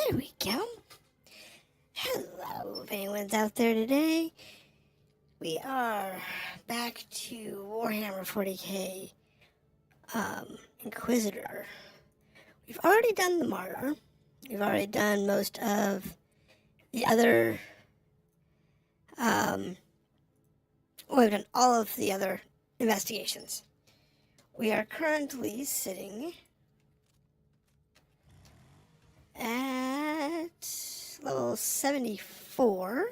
There we go. Hello, if anyone's out there today. We are back to Warhammer 40k Inquisitor. We've already done the Martyr. We've already done most of the other, we've done all of the other investigations. We are currently sitting at level 74.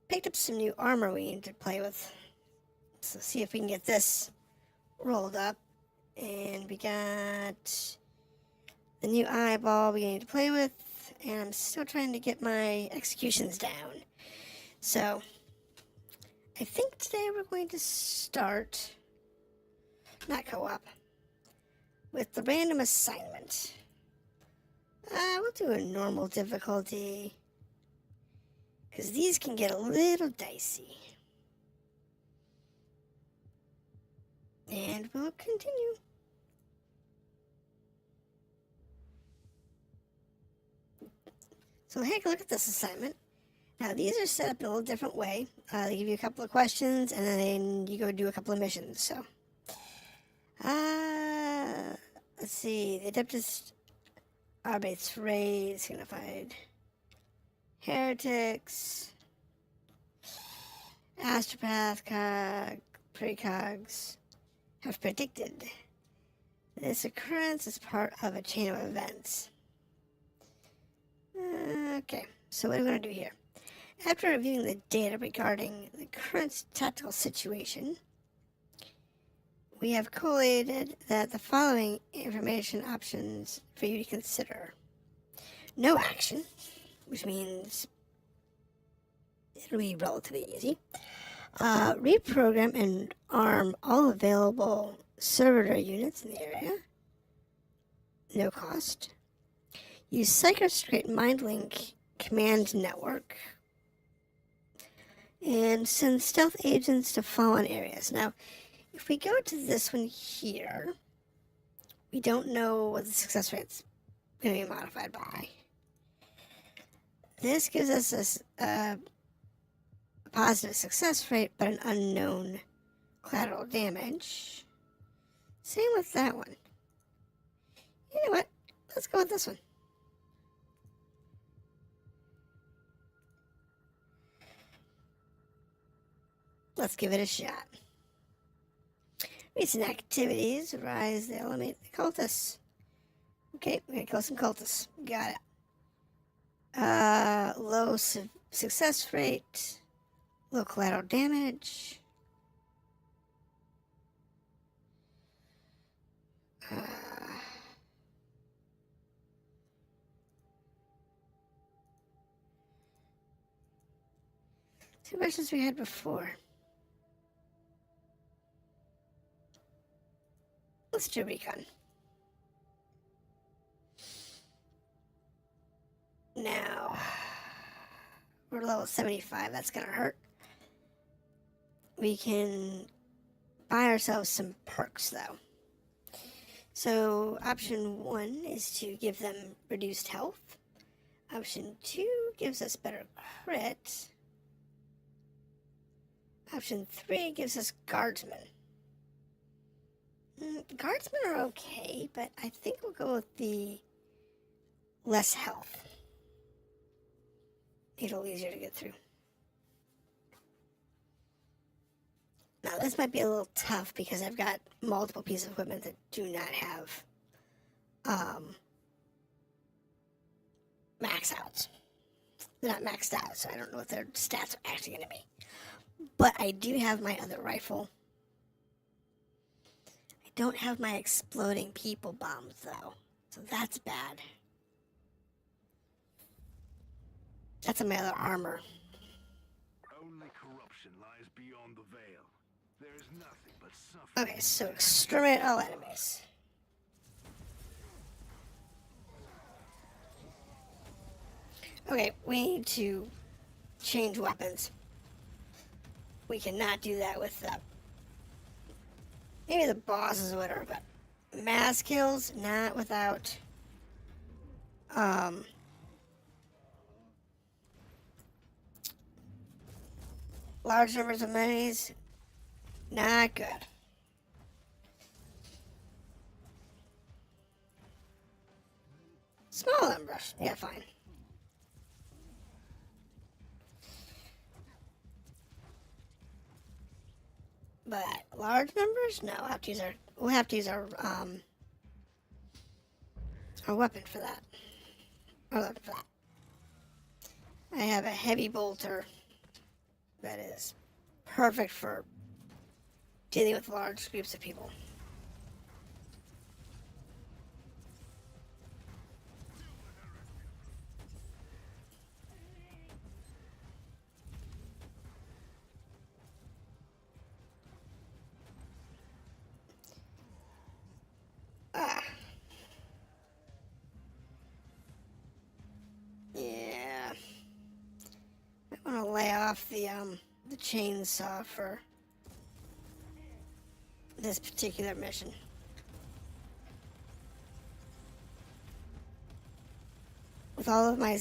Picked up some new armor we need to play with. So see if we can get this rolled up. And we got the new eyeball we need to play with. And I'm still trying to get my executions down. So I think today we're going to start, not co-op, with the random assignment. We'll do a normal difficulty, because these can get a little dicey. And we'll continue. So take a look at this assignment. Now these are set up in a little different way. They give you a couple of questions and then you go do a couple of missions. So, let's see. The Adeptus Arbates Raid, Signified Heretics, Astropath, Precogs have predicted this occurrence is part of a chain of events. Okay, so what are we going to do here? After reviewing the data regarding the current tactical situation, we have collated that the following information options for you to consider. No action, which means it'll be relatively easy. Reprogram and arm all available servitor units in the area. No cost. Use Psychostrate MindLink command network. And send stealth agents to fallen areas. Now, if we go to this one here, we don't know what the success rate's going to be modified by. This gives us a positive success rate, but an unknown collateral damage. Same with that one. You know what? Let's go with this one. Let's give it a shot. Recent activities rise the element the cultists. Okay, we're gonna kill some cultists. Got it. Low success rate, low collateral damage. Two questions we had before. Let's do recon. Now, we're level 75, that's gonna hurt. We can buy ourselves some perks though. So, option 1 is to give them reduced health. Option 2 gives us better crit. Option 3 gives us guardsmen. Guardsmen are okay, but I think we'll go with the less health. It'll be easier to get through. Now, this might be a little tough because I've got multiple pieces of equipment that do not have max outs. They're not maxed out, so I don't know what their stats are actually going to be. But I do have my other rifle. I don't have my exploding people bombs, though. So that's bad. That's in my other armor. Only corruption lies beyond the veil. There is nothing but suffering. Okay, so exterminate all enemies. Okay, we need to change weapons. We cannot do that with maybe the bosses or whatever, but mass kills, not without Large numbers of minis, not good. Small numbers, yeah, fine. But large numbers, no. We'll have to use our weapon for that. Our weapon for that. I have a heavy bolter that is perfect for dealing with large groups of people. Yeah. I want to lay off the chainsaw for this particular mission. With all of my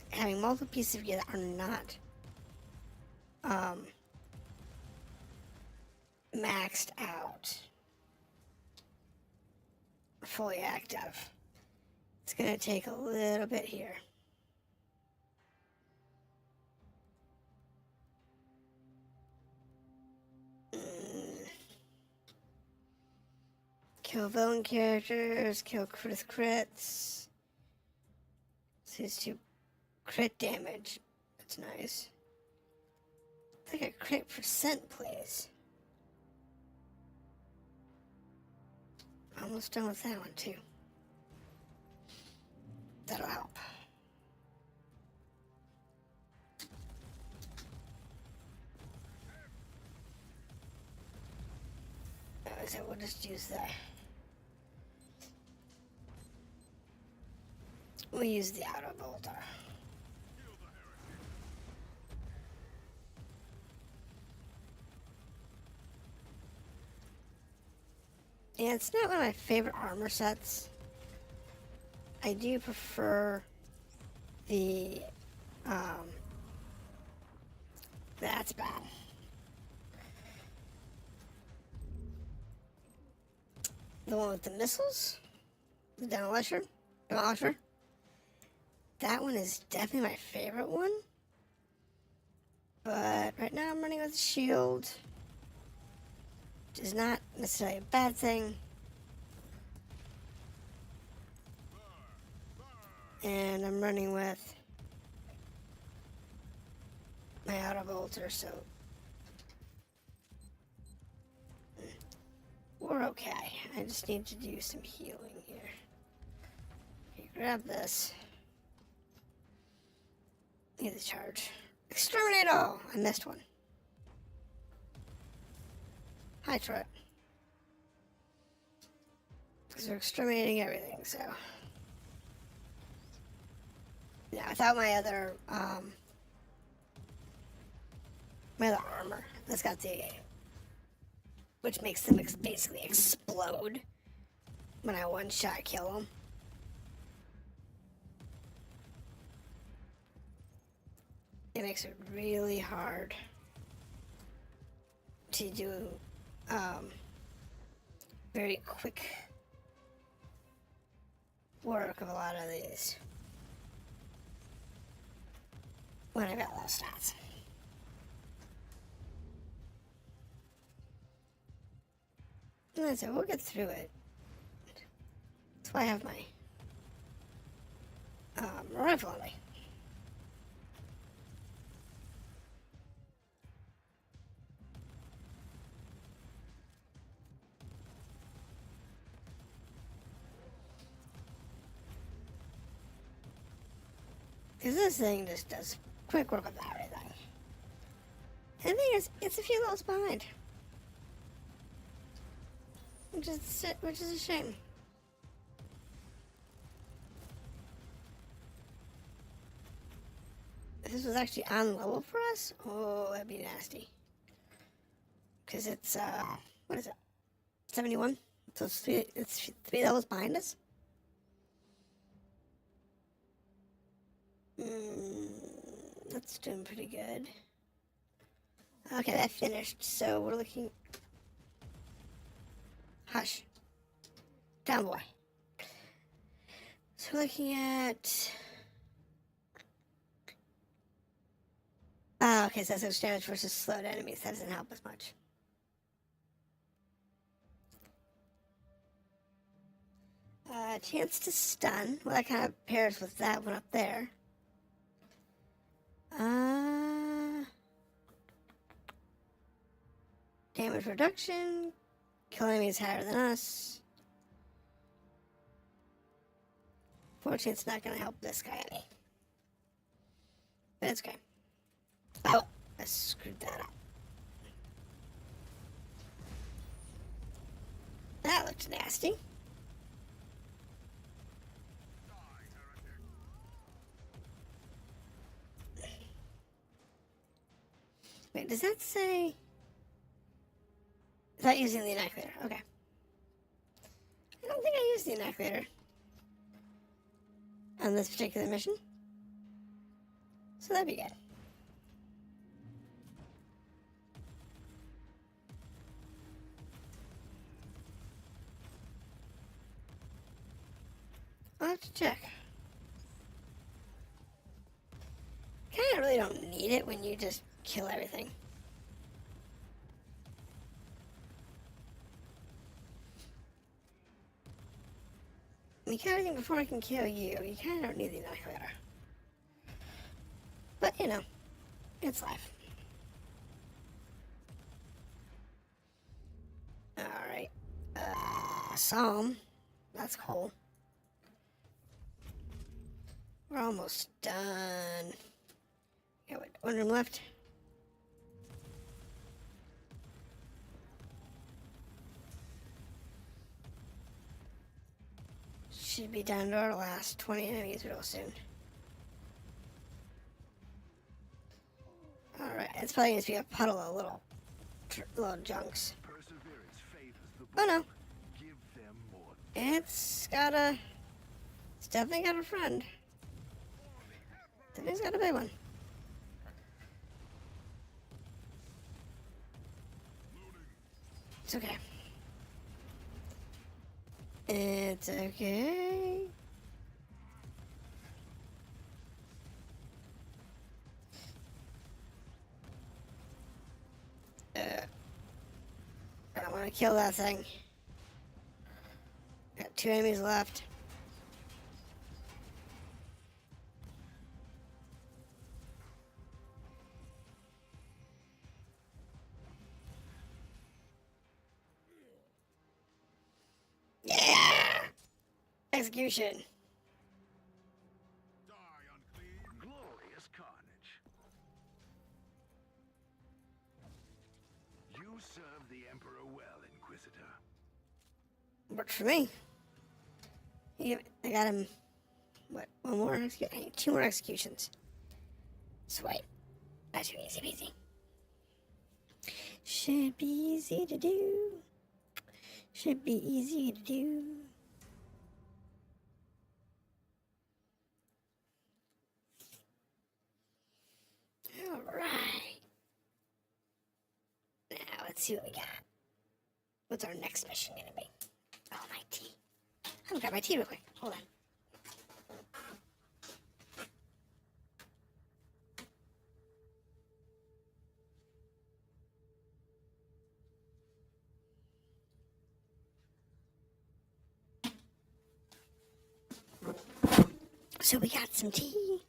having multiple pieces of gear that are not maxed out, fully active, it's gonna take a little bit here. Kill villain characters, kill crits. These two crit damage. That's nice. Like a crit percent, please. Almost done with that one too. That'll help. So we'll just use that. We'll use the auto bolter. Yeah, it's not one of my favorite armor sets. I do prefer the, that's bad. The one with the missiles? The Demolisher? That one is definitely my favorite one. But right now I'm running with a shield. Which is not necessarily a bad thing. And I'm running with my auto bolter, so we're okay. I just need to do some healing here. Okay, grab this. Need the charge. Exterminate all! I missed one. Hi, turret. Because we're exterminating everything, so. Yeah, without my other armor, that's got the, which makes them basically explode when I one-shot kill them. It makes it really hard to do very quick work of a lot of these when I got low stats. And so we'll get through it. That's why I have my rifle on me. Because this thing just does quick work with everything. And the thing is, it's a few levels behind. Which is a shame. If this was actually on level for us, oh, that'd be nasty. Because it's, what is it? 71? So it's three levels behind us? That's doing pretty good. Okay, that finished. So we're looking. Hush. Down, boy. So we're looking at. Oh, okay, so that's extra damage versus slowed enemies. That doesn't help as much. Chance to stun. Well, that kind of pairs with that one up there. Damage reduction. Kill enemies higher than us. Fortunately, it's not going to help this guy any. But it's okay. Oh, I screwed that up. That looked nasty. Wait, does that say... Is that using the inoculator? Okay. I don't think I used the inoculator on this particular mission. So that'd be good. I'll have to check. Kinda really don't need it when you just kill everything. You kill everything before I can kill you. You kinda don't need the inoculator. But, you know, it's life. Alright. Psalm. That's cool. We're almost done. Yeah, wait, one room left. Should be down to our last 20 enemies real soon. Alright, it's probably going to be a puddle of little junks. Oh no. It's definitely got a friend. Definitely got a big one. It's okay. It's okay. I want to kill that thing. Got 2 enemies left. Yeah! Execution. Die, unclean. Glorious carnage. You serve the Emperor well, Inquisitor. Worked for me. Yeah, I got him. What? One more? 2 more executions. Sweet. That's easy peasy. Should be easy to do. Should be easy to do. Alright. Now let's see what we got. What's our next mission gonna be? Oh, my tea. I'm gonna grab my tea real quick. Hold on. So we got some tea.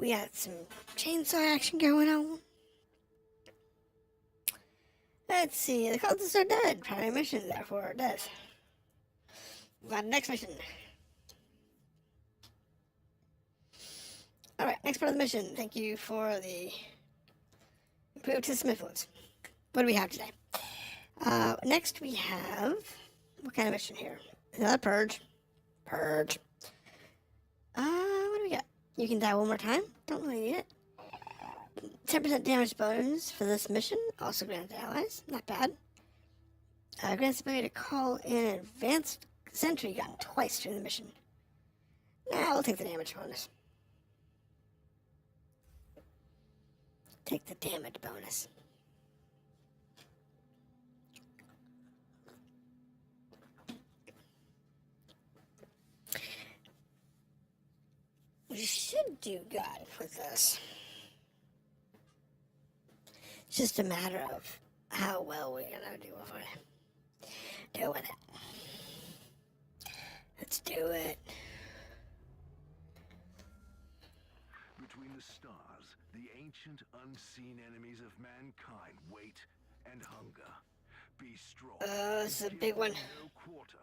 We got some chainsaw action going on. Let's see, the cultists are dead. Primary mission, therefore, dead. We got next mission. Alright, next part of the mission. Thank you for the improved system influence. What do we have today? Next we have... What kind of mission here? Another purge. Purge. What do we got? You can die one more time. Don't really need it. 10% damage bonus for this mission. Also granted to allies. Not bad. Grants the ability to call in an advanced sentry gun twice during the mission. Nah, we'll take the damage bonus. Take the damage bonus. We should do good with this. It's just a matter of how well we're gonna do with it. Let's do it. Between the stars, the ancient unseen enemies of mankind wait and hunger. Be strong. This is a big one. No quarter.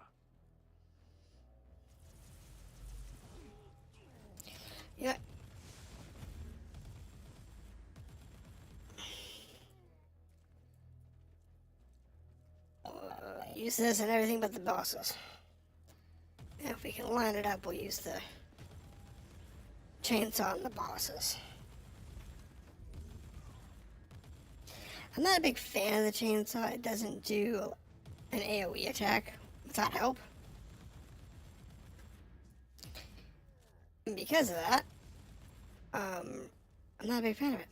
Yeah. Use this and everything but the bosses. And if we can line it up, we'll use the chainsaw on the bosses. I'm not a big fan of the chainsaw. It doesn't do an AoE attack without help. And because of that, I'm not a big fan of it.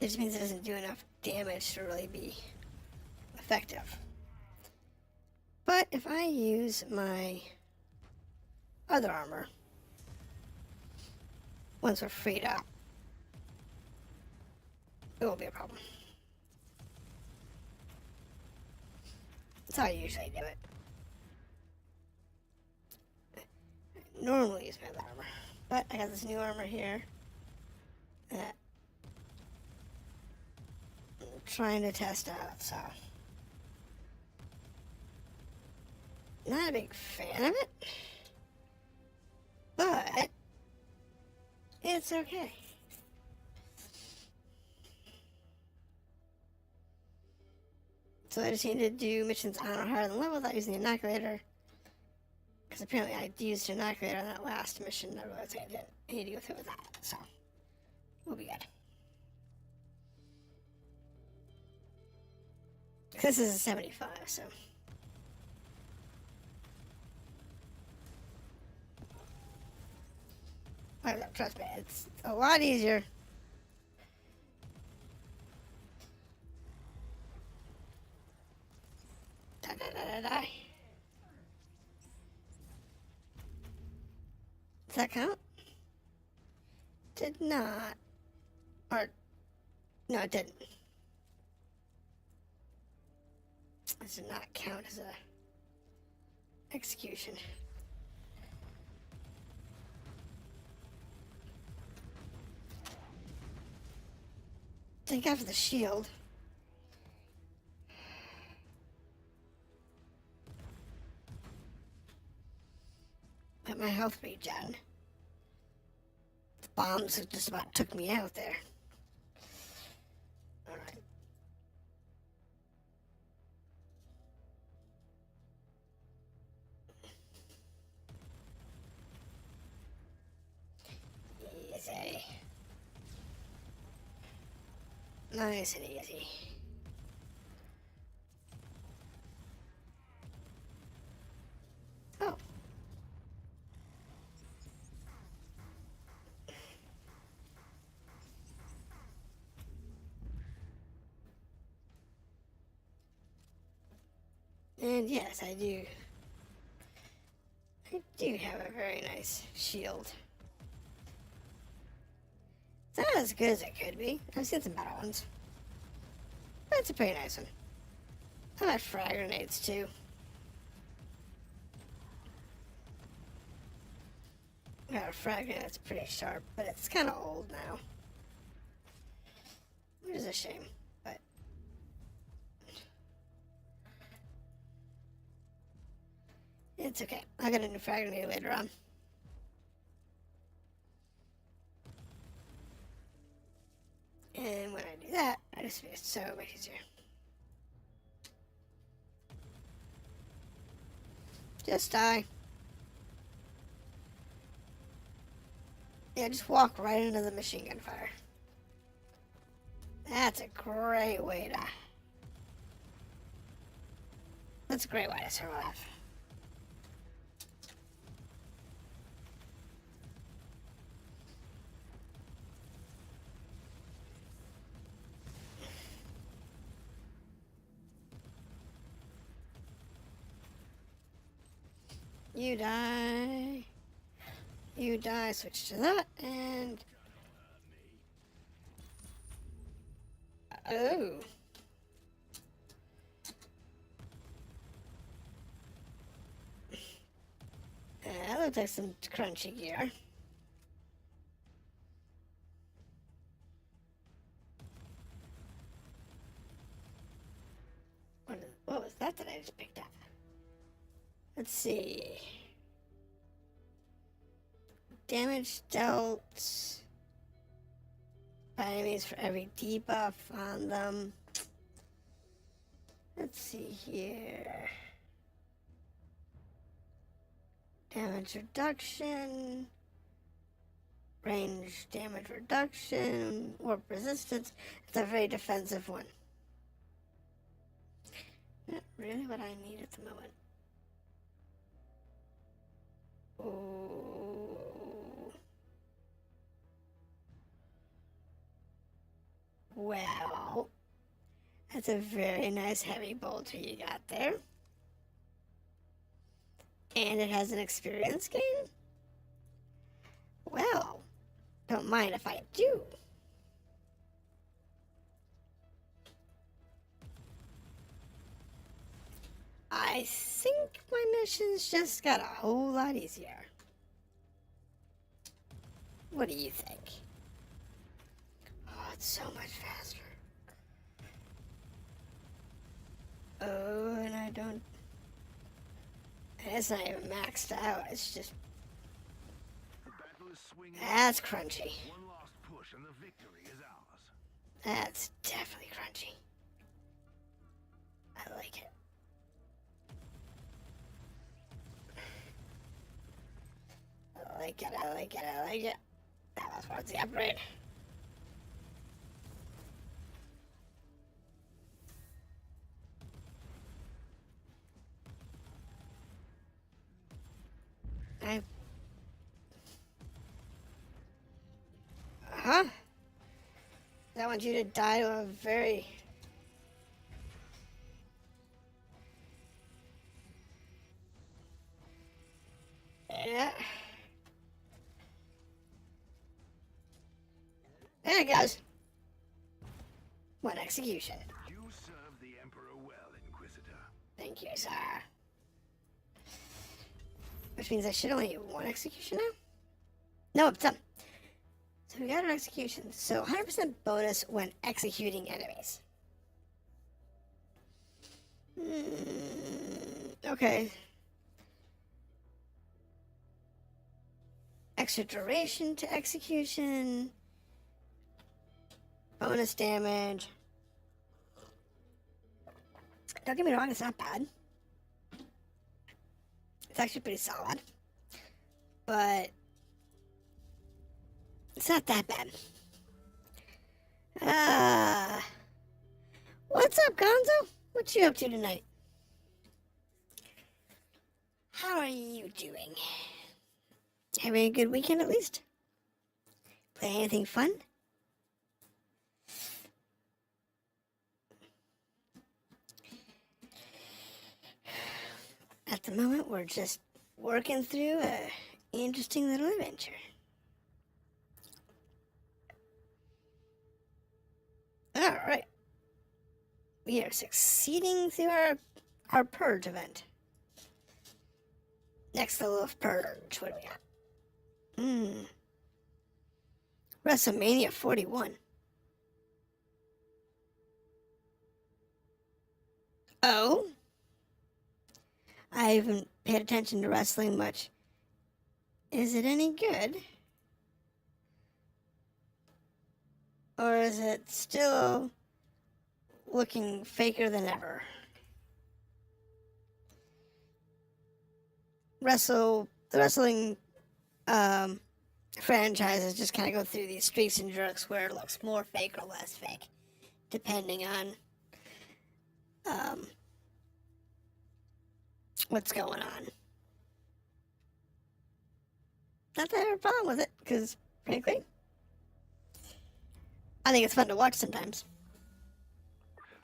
It just means it doesn't do enough damage to really be effective. But if I use my other armor, once we're freed up, it won't be a problem. That's how I usually do it. I normally use my other armor, but I got this new armor here that I'm trying to test out, so not a big fan of it, but it's okay. So I just need to do missions on or higher than level without using the inoculator. Because apparently I used an inoculator on that last mission. I realized I didn't need to go through with that. So we'll be good. This is a 75, so. Trust me, it's a lot easier. Die. Does that count? Did not. Or, no, it didn't. This did not count as a execution. Thank God for the shield. Let my health regen. The bombs just about took me out there. Alright. Easy. Nice and easy. Oh. And yes, I do. I do have a very nice shield. It's not as good as it could be. I've seen some better ones. But it's a pretty nice one. I got frag grenades too. I got a frag grenade that's pretty sharp, but it's kind of old now. Which is a shame, but it's okay. I'll get a new frag grenade later on. And when I do that, I just feel so much easier. Just die. Yeah, just walk right into the machine gun fire. That's a great way to... That's a great way to survive. You die. You die. Switch to that, and... Oh. That looks like some crunchy gear. What was that I just picked up? Let's see. Damage dealt by enemies for every debuff on them. Let's see here. Damage reduction. Range damage reduction. Warp resistance. It's a very defensive one. Not really what I need at the moment. Oh. Well, that's a very nice heavy bolter you got there. And it has an experience gain? Well, don't mind if I do. I think my missions just got a whole lot easier. What do you think? Oh, it's so much faster. Oh, and I don't... It's not even maxed out, it's just... That's crunchy. One last push and the victory is ours. That's definitely crunchy. I like it. I like it, I like it, I like it. That was part of the upgrade. Huh? I want you to die to a very... Yeah. There it goes. One execution. You serve the Emperor well, Inquisitor. Thank you, sir. Which means I should only do one execution now? No, it's done. So we got an execution. So 100% bonus when executing enemies. Okay. Extra duration to execution. Bonus damage. Don't get me wrong, it's not bad. It's actually pretty solid. But it's not that bad. What's up, Gonzo? What you up to tonight? How are you doing? Having a good weekend at least? Play anything fun? At the moment, we're just working through a interesting little adventure. Alright. We are succeeding through our purge event. Next level of purge. What do we got? WrestleMania 41. Oh? I haven't paid attention to wrestling much. Is it any good? Or is it still looking faker than ever? The wrestling franchises just kind of go through these streaks and jerks where it looks more fake or less fake, depending on what's going on. Not that I have a problem with it, because, frankly, I think it's fun to watch sometimes.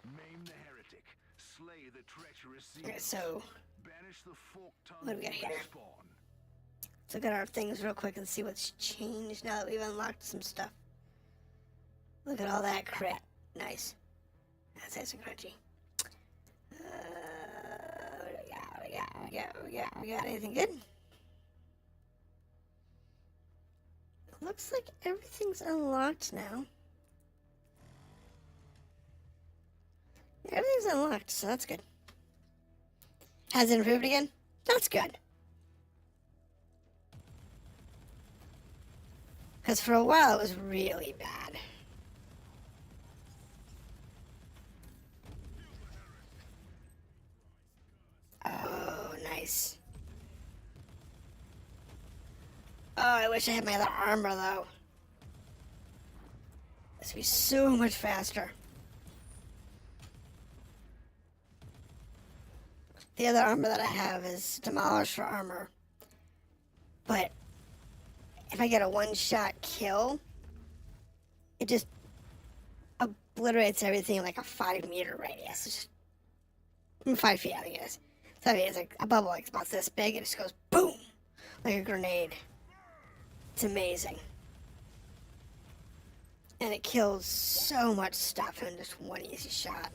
Maim the heretic, slay the treacherous sea. Okay, so Banish Watch the fork-tongued What do we got here? spawn. Let's look at our things real quick and see what's changed now that we've unlocked some stuff. Look at all that crit. Nice. That's nice and crunchy. We got anything good? Looks like everything's unlocked now. Yeah, everything's unlocked, so that's good. Has it improved again? That's good. Because for a while it was really bad. Oh, nice. Oh, I wish I had my other armor, though. This would be so much faster. The other armor that I have is Demolisher armor. But if I get a one-shot kill, it just obliterates everything in like a 5-meter radius. It's just 5 feet, I think it is. So I mean, it's like a bubble like about this big, and it just goes boom, like a grenade. It's amazing. And it kills so much stuff in just one easy shot.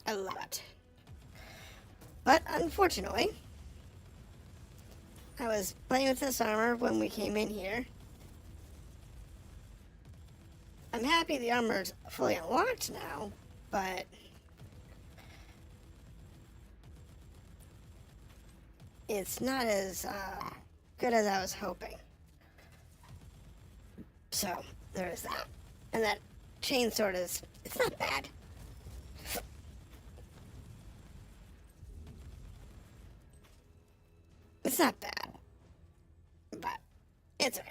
I love it. But unfortunately, I was playing with this armor when we came in here. I'm happy the armor's fully unlocked now, but it's not as good as I was hoping. So, there is that. And that chainsword is, it's not bad. It's not bad, but it's okay.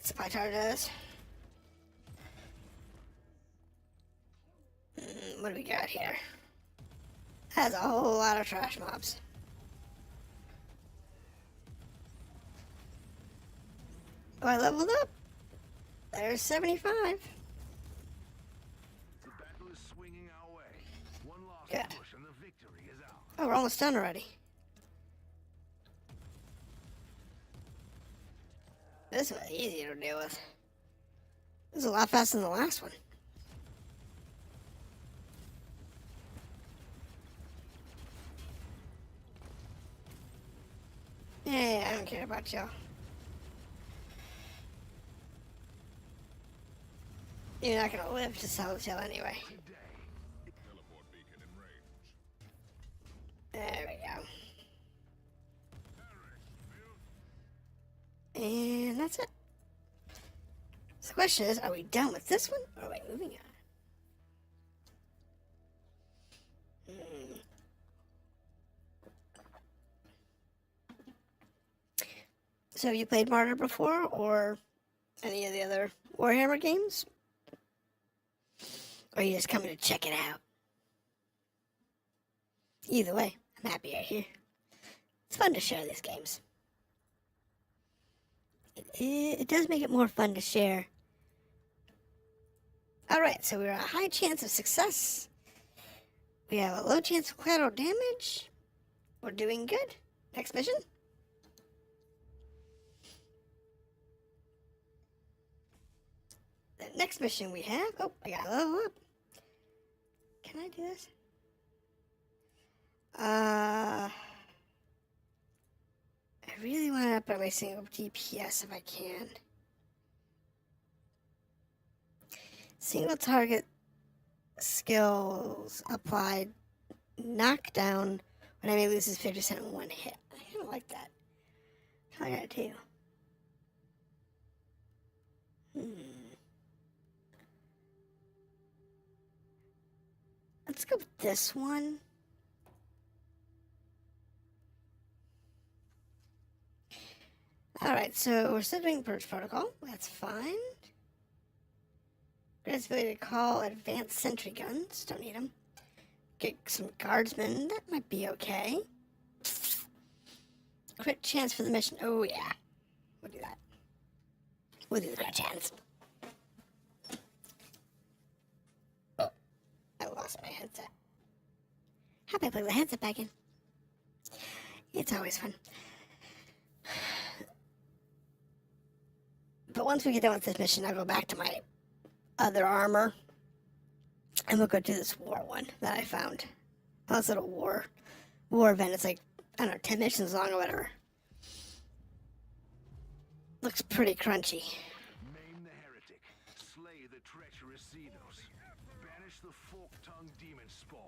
Supply charges. What do we got here? Has a whole lot of trash mobs. Oh, I leveled up. There's 75. The battle is swinging our way. One last Good. push and the victory is ours. Oh, we're almost done already. This was easier to deal with. This is a lot faster than the last one. Hey, I don't care about y'all. You're not gonna live to sell the tail anyway. Teleport beacon in range. There we go. And that's it. So the question is, are we done with this one, or are we moving on? So have you played Martyr before, or any of the other Warhammer games? Or are you just coming to check it out? Either way, I'm happy you're here. It's fun to share these games. It does make it more fun to share. Alright, so we're at a high chance of success. We have a low chance of collateral damage. We're doing good. Next mission. The next mission we have... Oh, I gotta level up. Can I do this? I really want to up my single DPS if I can. Single target skills applied. Knockdown when enemy loses 50% in one hit. I don't like that. How I gotta do? Let's go with this one. Alright, so we're still doing Purge Protocol. That's fine. Grants ability to call advanced sentry guns. Don't need them. Get some guardsmen. That might be okay. Crit chance for the mission. Oh, yeah. We'll do that. with his grudge hands. Oh, I lost my headset. How about I plug the headset back in? It's always fun. But once we get done with this mission, I'll go back to my other armor. And we'll go do this war one that I found. Oh, this little war event. It's like, I don't know, 10 missions long or whatever. Looks pretty crunchy. Maim the heretic. Slay the treacherous Xenos. Banish the fork-tongued demon spawn.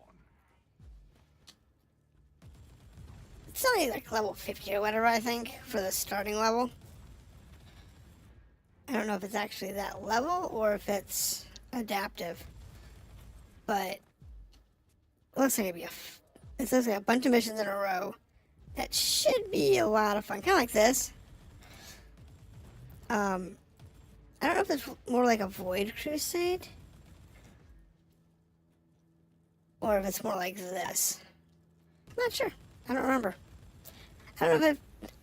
It's only like level 50 or whatever, I think, for the starting level. I don't know if it's actually that level or if it's adaptive. But it looks like it looks like a bunch of missions in a row. That should be a lot of fun. Kind of like this. I don't know if it's more like a Void Crusade. Or if it's more like this. I'm not sure. I don't remember. I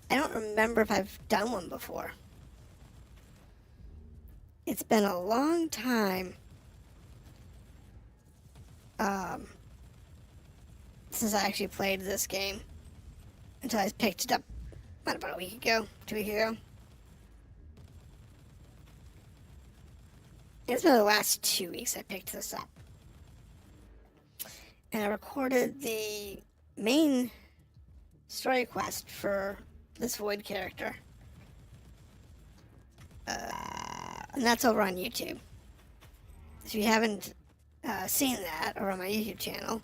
don't remember if I've done one before. It's been a long time since I actually played this game. Until I picked it up about a week ago, 2 weeks ago. It's been the last 2 weeks I picked this up. And I recorded the main story quest for this Void character. And that's over on YouTube. If you haven't seen that over on my YouTube channel,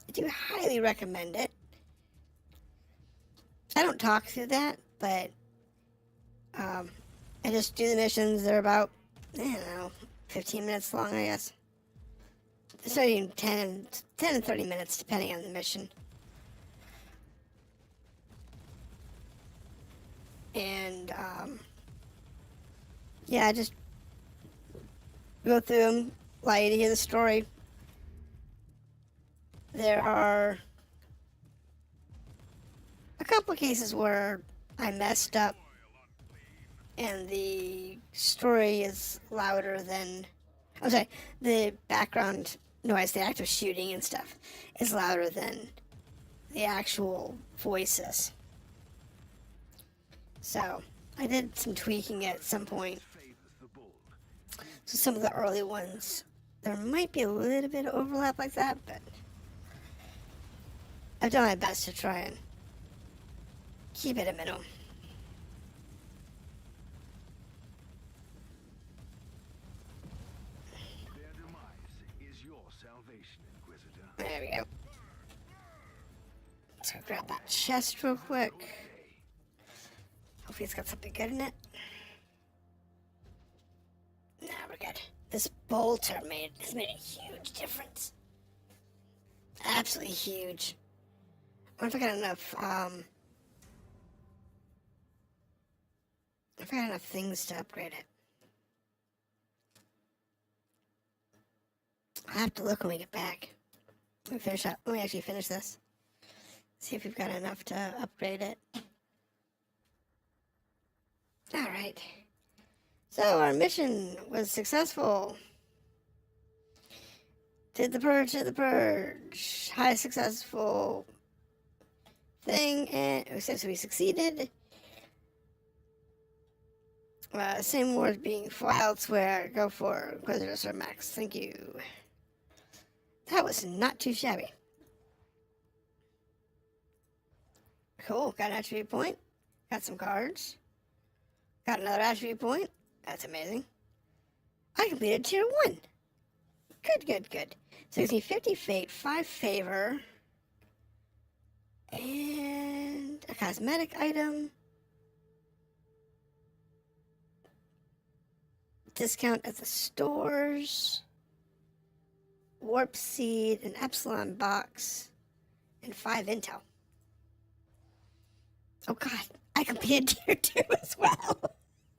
I do highly recommend it. I don't talk through that, but I just do the missions. They're about, I don't know, 15 minutes long, I guess. It's not even 10 and 30 minutes, depending on the mission. And, yeah, I just go through them, allow you to hear the story. There are a couple of cases where I messed up and the story is louder than, I'm sorry, the background noise, the active shooting and stuff is louder than the actual voices. So I did some tweaking at some point. So some of the early ones, there might be a little bit of overlap like that, but I've done my best to try and keep it a minimum. Their demise is your salvation, Inquisitor. There we go. Let's go grab that chest real quick. Hopefully it's got something good in it. Nah, we're good. This bolter has made a huge difference. Absolutely huge. I wonder if I got enough, if I got enough things to upgrade it. I'll have to look when we get back. Let me actually finish this. See if we've got enough to upgrade it. Alright. So our mission was successful. Did the purge. High successful thing, and it says we succeeded. Same words being fought elsewhere. Go for Inquisitor Sir Max. Thank you. That was not too shabby. Cool. Got an attribute point. Got some cards. Got another attribute point. That's amazing. I completed tier 1. Good. So it gives me 50 fate, 5 favor, and a cosmetic item. Discount at the stores. Warp seed, an Epsilon box, and 5 intel. Oh god, I completed tier 2 as well.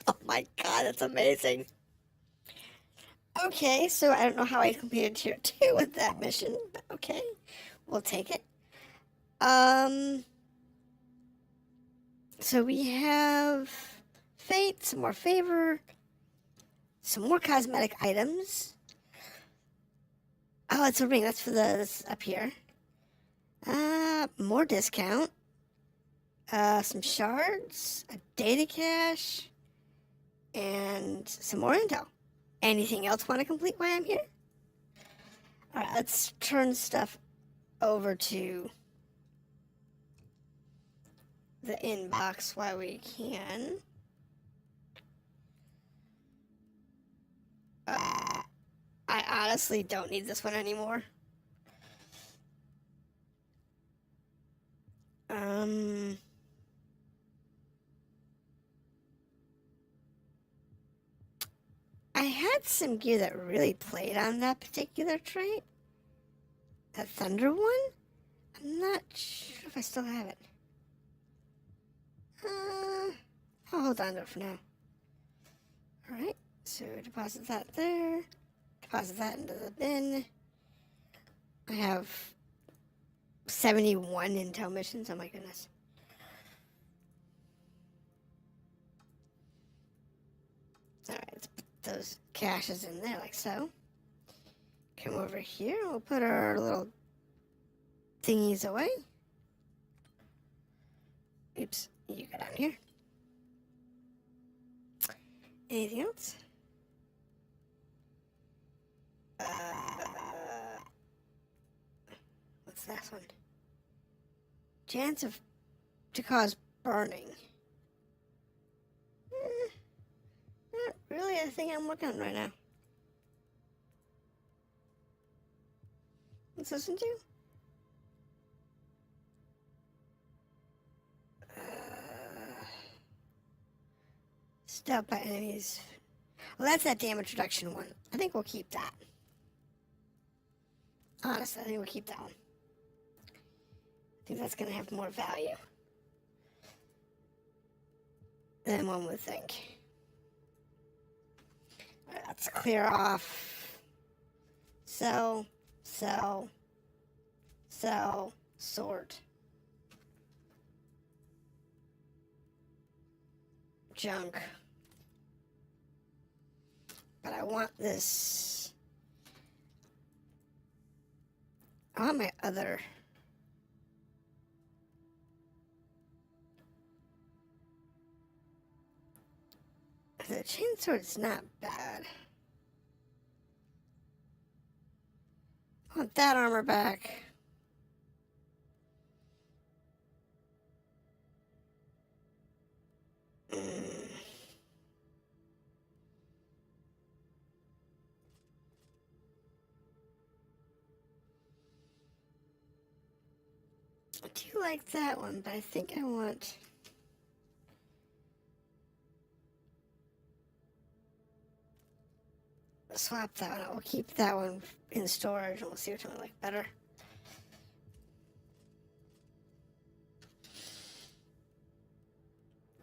Oh my god, that's amazing. Okay, so I don't know how I completed tier 2 with that mission, but okay, we'll take it. So we have fate, some more favor, some more cosmetic items. Oh, it's a ring. That's for this up here. More discount. Some shards, a data cache, and some more intel. Anything else want to complete while I'm here? Alright, let's turn stuff over to the inbox while we can. I honestly don't need this one anymore. I had some gear that really played on that particular trait. That Thunder one? I'm not sure if I still have it. I'll hold on to it for now. Alright, so deposit that there. Deposit that into the bin. I have 71 intel missions. Oh my goodness. Alright, let's put those caches in there like so. Come over here. We'll put our little thingies away. Oops, you go down here. Anything else? What's that one? Chance to cause burning. Not really a thing I'm working on right now. Let's listen to. Stopped by enemies. Well, that's that damage reduction one. I think we'll keep that. Honestly, I think we'll keep that one. I think that's going to have more value than one would think. All right, let's clear off. Sell, sort. Junk. But I want this. I want my other. The chainsword's not bad. I want that armor back. I do like that one, but I think I want. Swap that one out. We'll keep that one in storage and we'll see which one I like better.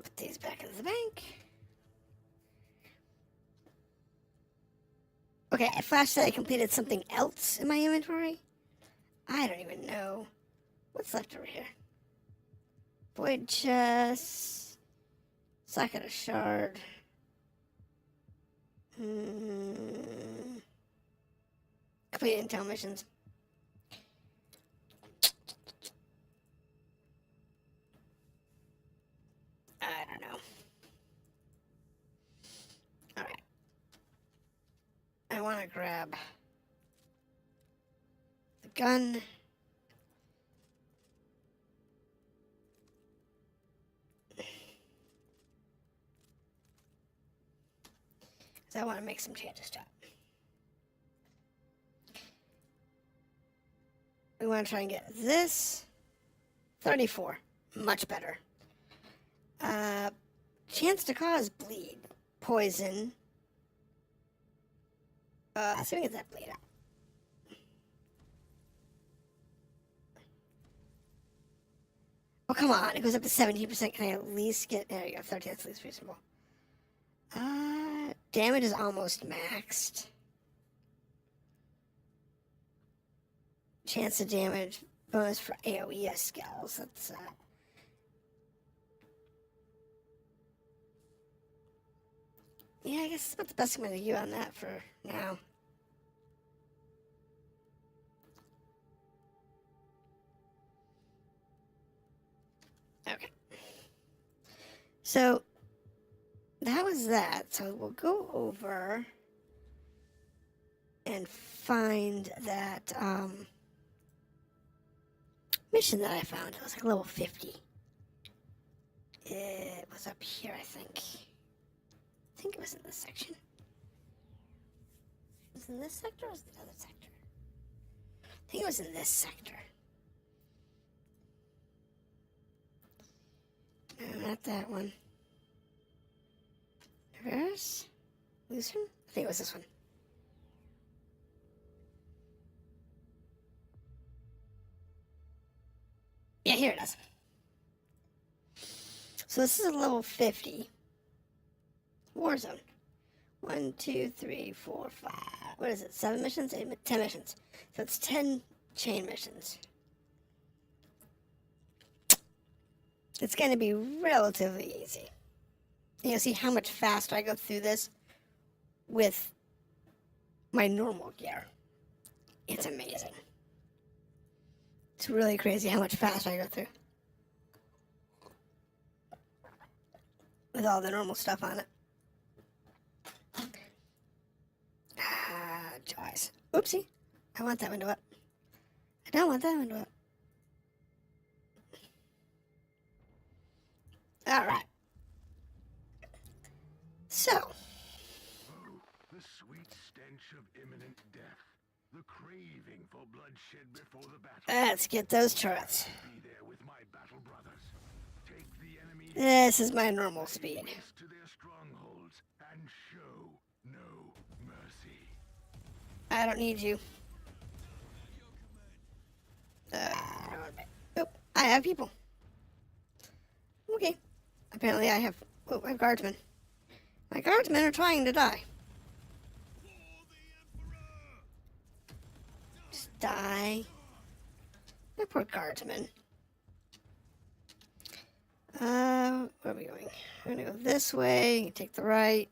Put these back in the bank. Okay, I flashed that I completed something else in my inventory. I don't even know. What's left over here? Void chest. Socket of shard. Complete intel missions. I don't know. Alright. I want to grab the gun. I want to make some changes to it. We want to try and get this 34. Much better. Chance to cause bleed. Poison. So we get that bleed out. Oh, come on. It goes up to 17%. Can I at least get... There you go. 13. That's at least reasonable. Damage is almost maxed. Chance of damage bonus for AoE skills. That's Yeah, I guess that's about the best I'm going to do on that for now. Okay. So, that was that. So we'll go over and find that mission that I found. It was like level 50. It was up here, I think. I think it was in this section. Was it in this sector or was it the other sector? I think it was in this sector. No, not that one. Reverse? Lucian? I think it was this one. Yeah, here it is. So this is a level 50 Warzone. 1, 2, 3, 4, 5. What is it? 7 missions? 10 missions. So it's 10 chain missions. It's going to be relatively easy. You'll see how much faster I go through this with my normal gear. It's amazing. It's really crazy how much faster I go through with all the normal stuff on it. Ah, joys. Oopsie. I want that window up. I don't want that window up. Alright. So. Oh, the sweet stench of imminent death. The craving for bloodshed before the battle. Let's get those turrets. Be there with my battle brothers. Take the enemy. This is my normal speed. To their strongholds and show no mercy. I don't need you. Oh, I have people. Okay. Apparently I have guardsmen. My guardsmen are trying to die. Just die. My poor guardsmen. Where are we going? We're gonna go this way, take the right.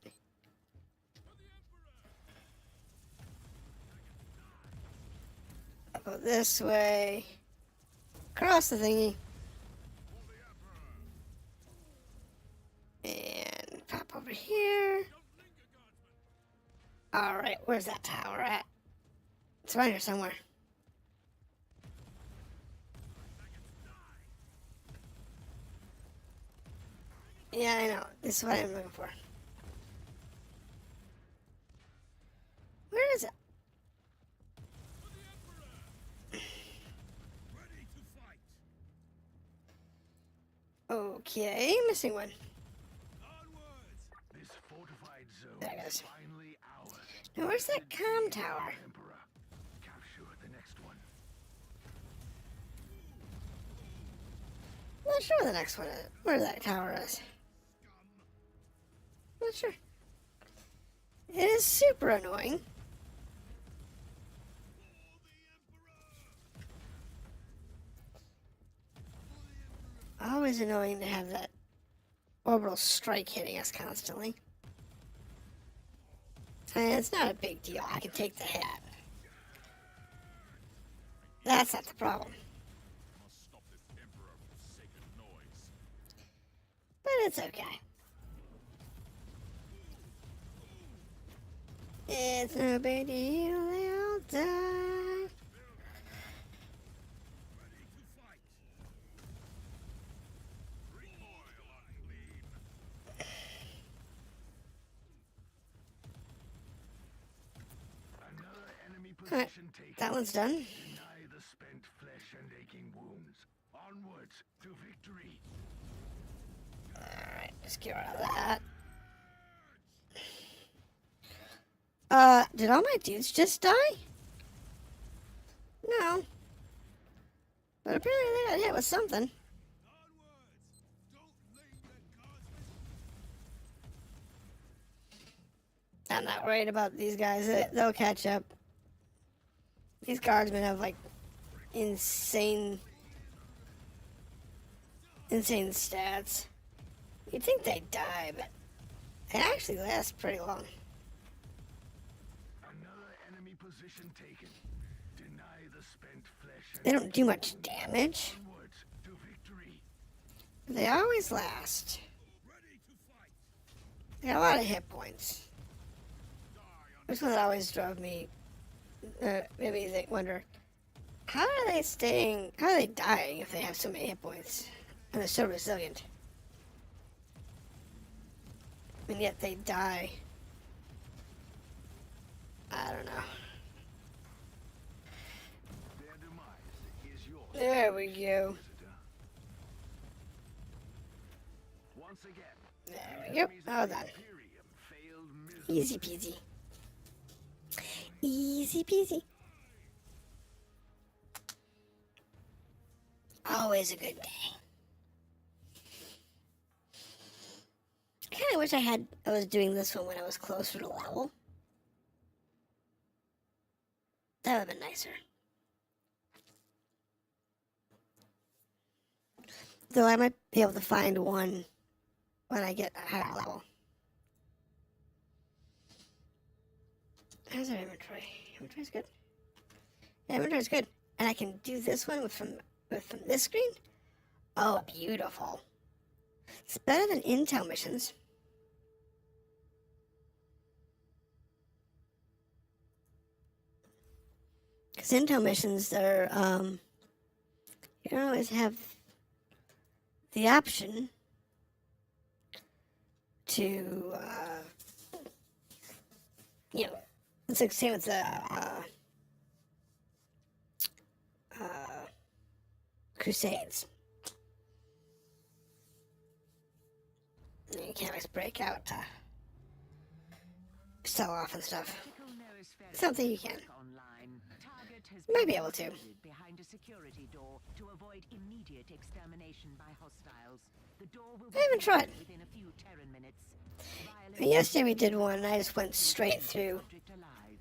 I'll go this way. Cross the thingy. And pop over here. Alright, where's that tower at? It's right here somewhere. Yeah, I know. This is what I'm looking for. Where is it? Okay, missing one. This fortified zone There it is is. finally ours. Now, where's that comm tower? Emperor, capture the next one. I'm not sure where the next one is. Where that tower is. Not sure. It is super annoying. Always annoying to have that orbital strike hitting us constantly. And it's not a big deal. I can take the hit. That's not the problem. But it's okay. It's no big deal. They all die. Alright, that one's done. Deny the spent flesh and aching wounds. Onwards to victory. Alright, just get rid of that. Did all my dudes just die? No. But apparently they got hit with something. I'm not worried about these guys. They'll catch up. These guardsmen have like insane stats. You'd think they'd die, but They actually last pretty long. Another enemy position taken. Deny the spent flesh They and don't do much damage. onwards to victory. They always last. They got a lot of hit points. This one that always drove me, maybe they wonder, how are they dying if they have so many hit points? And they're so resilient. And yet they die. I don't know. Their demise is yours. There we go. Inquisitor. Once again, There we go. All done. Imperium failed miserably. Easy peasy. Easy peasy. Always a good day. I kind of wish I was doing this one when I was closer to level. That would have been nicer. Though I might be able to find one when I get a higher level. How's our inventory? Inventory's good. Yeah, inventory's good. And I can do this one from this screen? Oh, beautiful. It's better than intel missions. Because intel missions, they're, you don't always have the option to, you know, it's like same with the, Crusades. You can't always break out to sell off and stuff. Something you can. You might be able to. Behind a security door to avoid immediate extermination by hostiles. The door will I haven't tried. within a few Terran minutes. Yesterday we did one and I just went straight through Subject alive.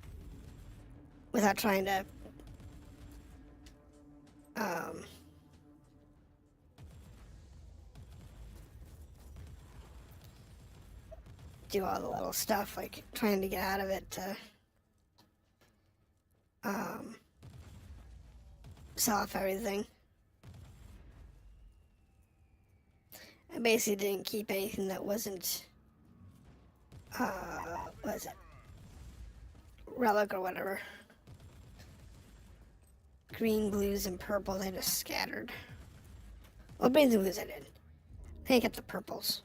without trying to do all the little stuff, like trying to get out of it to sell off everything. I basically didn't keep anything that wasn't what is it? Relic or whatever. Green, blues, and purple, they just scattered. Well, greens and blues I did. I think I kept the purples.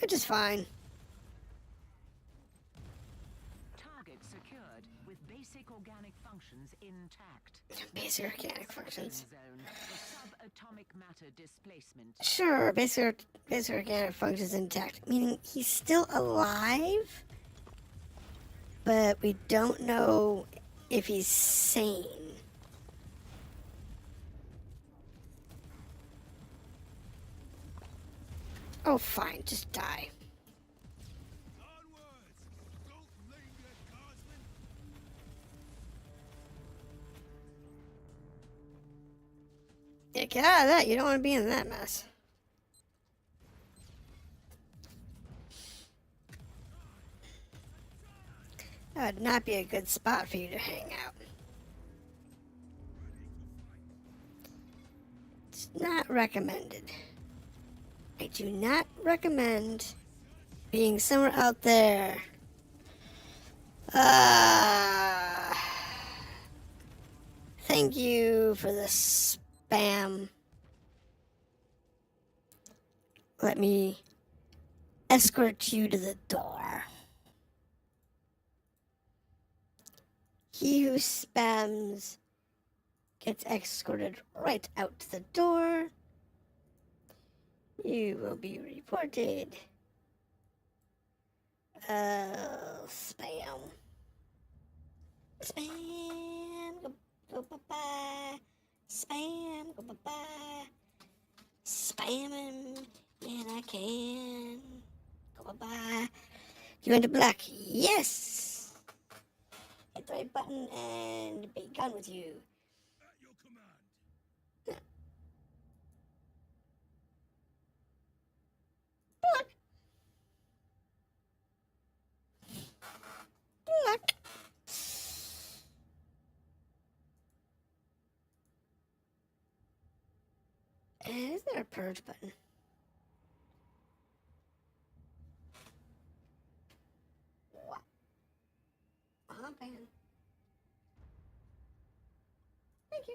Which is fine. Target secured with basic organic functions intact. Basic organic functions. Zone for subatomic matter displacement. Sure, basic organic functions intact. Meaning he's still alive, but we don't know if he's sane. Oh, fine, just die. Yeah, get out of that. You don't want to be in that mess. That would not be a good spot for you to hang out. It's not recommended. I do not recommend being somewhere out there. Thank you for the spam. Let me escort you to the door. He who spams gets escorted right out the door. You will be reported. Spam. Spam. Go bye-bye. Spam. Go bye-bye. Spam him. And I can. Go bye-bye. You went to black. Yes. Hit the right button and be gone with you. At your command. there a purge button? What? Oh, man. Thank you.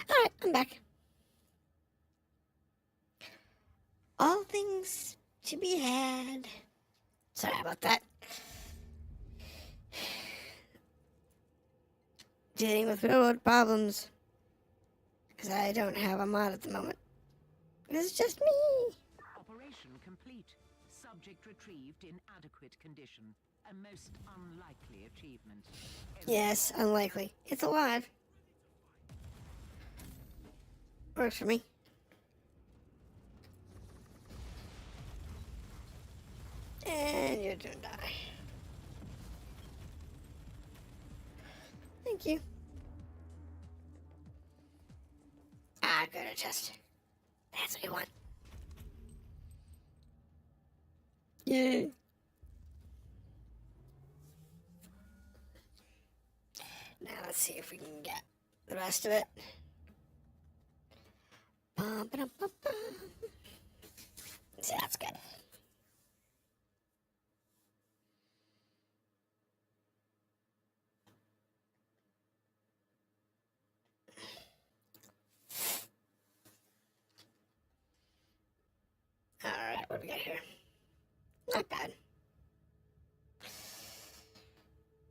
Alright, I'm back. All things to be had. Sorry about that. Dealing with railroad problems. Because I don't have a mod at the moment. It's just me. Operation complete. Subject retrieved in adequate condition. A most unlikely achievement. Yes, unlikely. It's alive. Works for me. And you're gonna die. Thank you. Ah, good chest. That's what you want. Yay. Now let's see if we can get the rest of it. Bum, ba-dum, bum, bum. See, that's good. Alright, what do we got here? Not bad.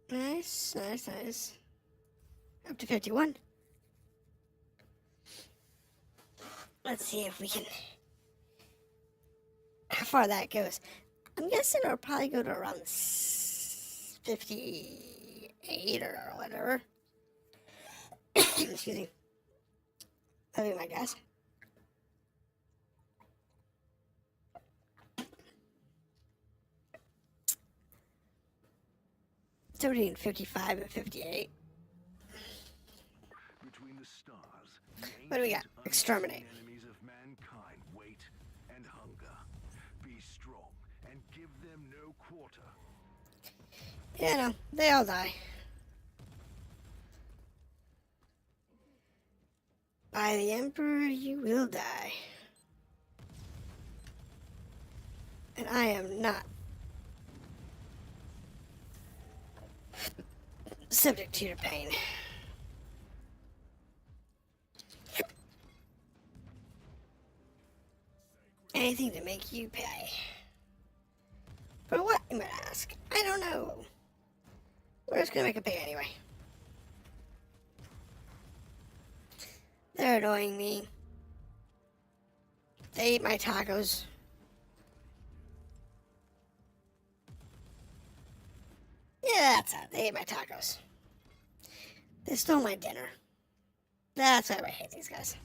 Nice, nice, nice. Up to 51. Let's see if we can... how far that goes. I'm guessing it'll probably go to around 58 or whatever. Excuse me. That'd be my guess. It's between 55 and 58. Between the stars, What do we got? Exterminate. enemies of mankind wait and hunger. Be strong and give them no quarter. Yeah, no, they all die. By the Emperor, you will die. And I am not subject to your pain. Anything to make you pay. For what, you might ask? I don't know. We're just gonna make a pay anyway. They're annoying me. They eat my tacos. Yeah, that's it. They ate my tacos. They stole my dinner. That's why I hate these guys.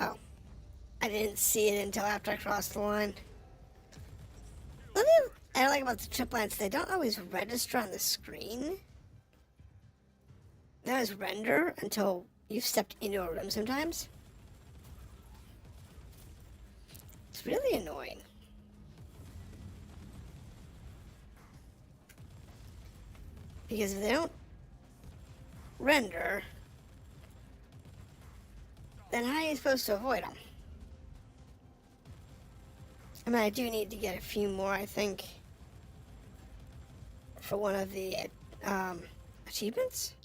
Oh. I didn't see it until after I crossed the line. What I don't like about the trip lines, they don't always register on the screen. They always render until you've stepped into a room sometimes. It's really annoying. Because if they don't render, then how are you supposed to avoid them? I mean, I do need to get a few more, I think, for one of the achievements.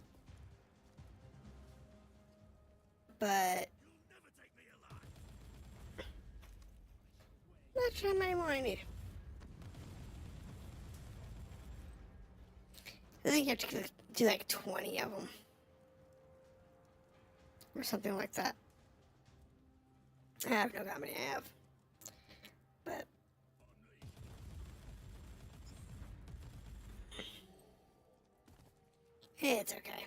But not sure how many more I need. I think you have to do like 20 of them. Or something like that. I have no idea how many I have. But it's okay.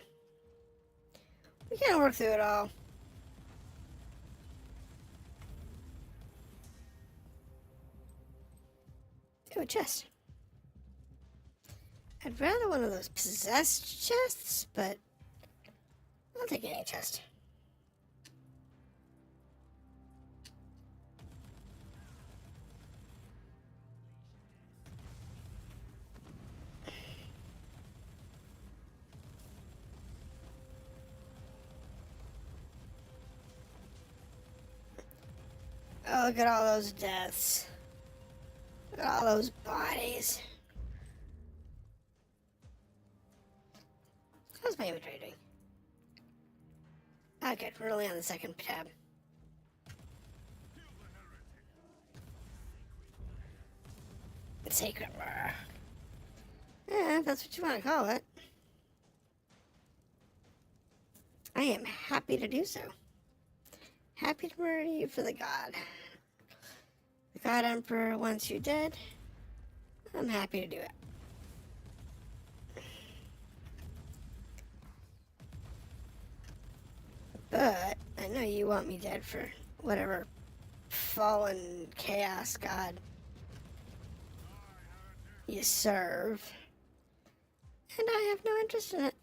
We can work through it all. Ooh, a chest. I'd rather one of those possessed chests, but I'll take any chest. Oh, look at all those deaths. Look at all those bodies. How's my inventory doing? Oh, good. We're only on the second tab. Sacred murder. Yeah, if that's what you want to call it. I am happy to do so. Happy to murder you for the god. The god emperor wants you dead. I'm happy to do it. But I know you want me dead for whatever fallen chaos god you serve. And I have no interest in it.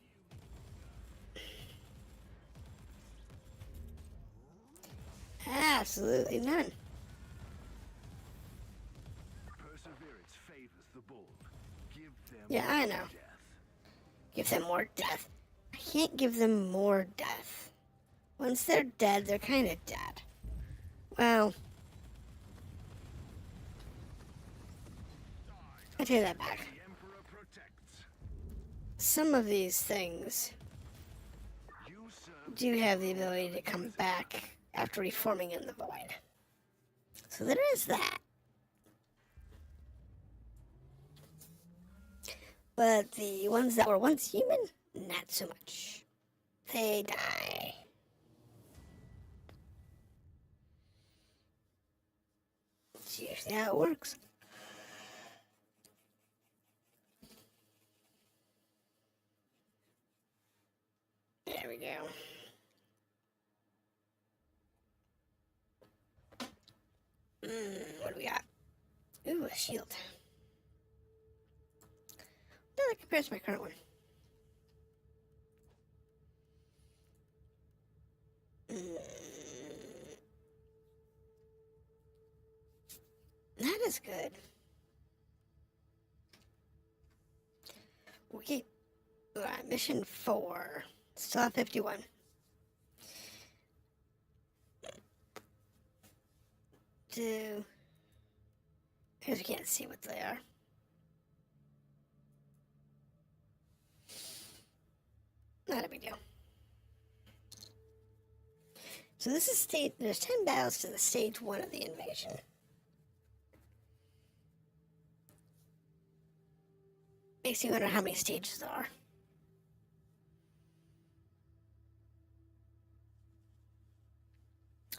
Absolutely none. Perseverance favors the bold. Give them Yeah, I know. death. Give them more death. I can't give them more death. Once they're dead, they're kind of dead. Well, I take that back. The Emperor protects. Some of these things You serve do have the ability to come back after reforming in the void. So there is that. But the ones that were once human, not so much. They die. It's usually how it works. There we go. What do we got? Ooh, a shield. How that compares to my current one? That is good. Okay, mission 4. Still have 51. Because we can't see what they are. Not a big deal. So this is there's 10 battles to the stage 1 of the invasion. Makes you wonder how many stages there are.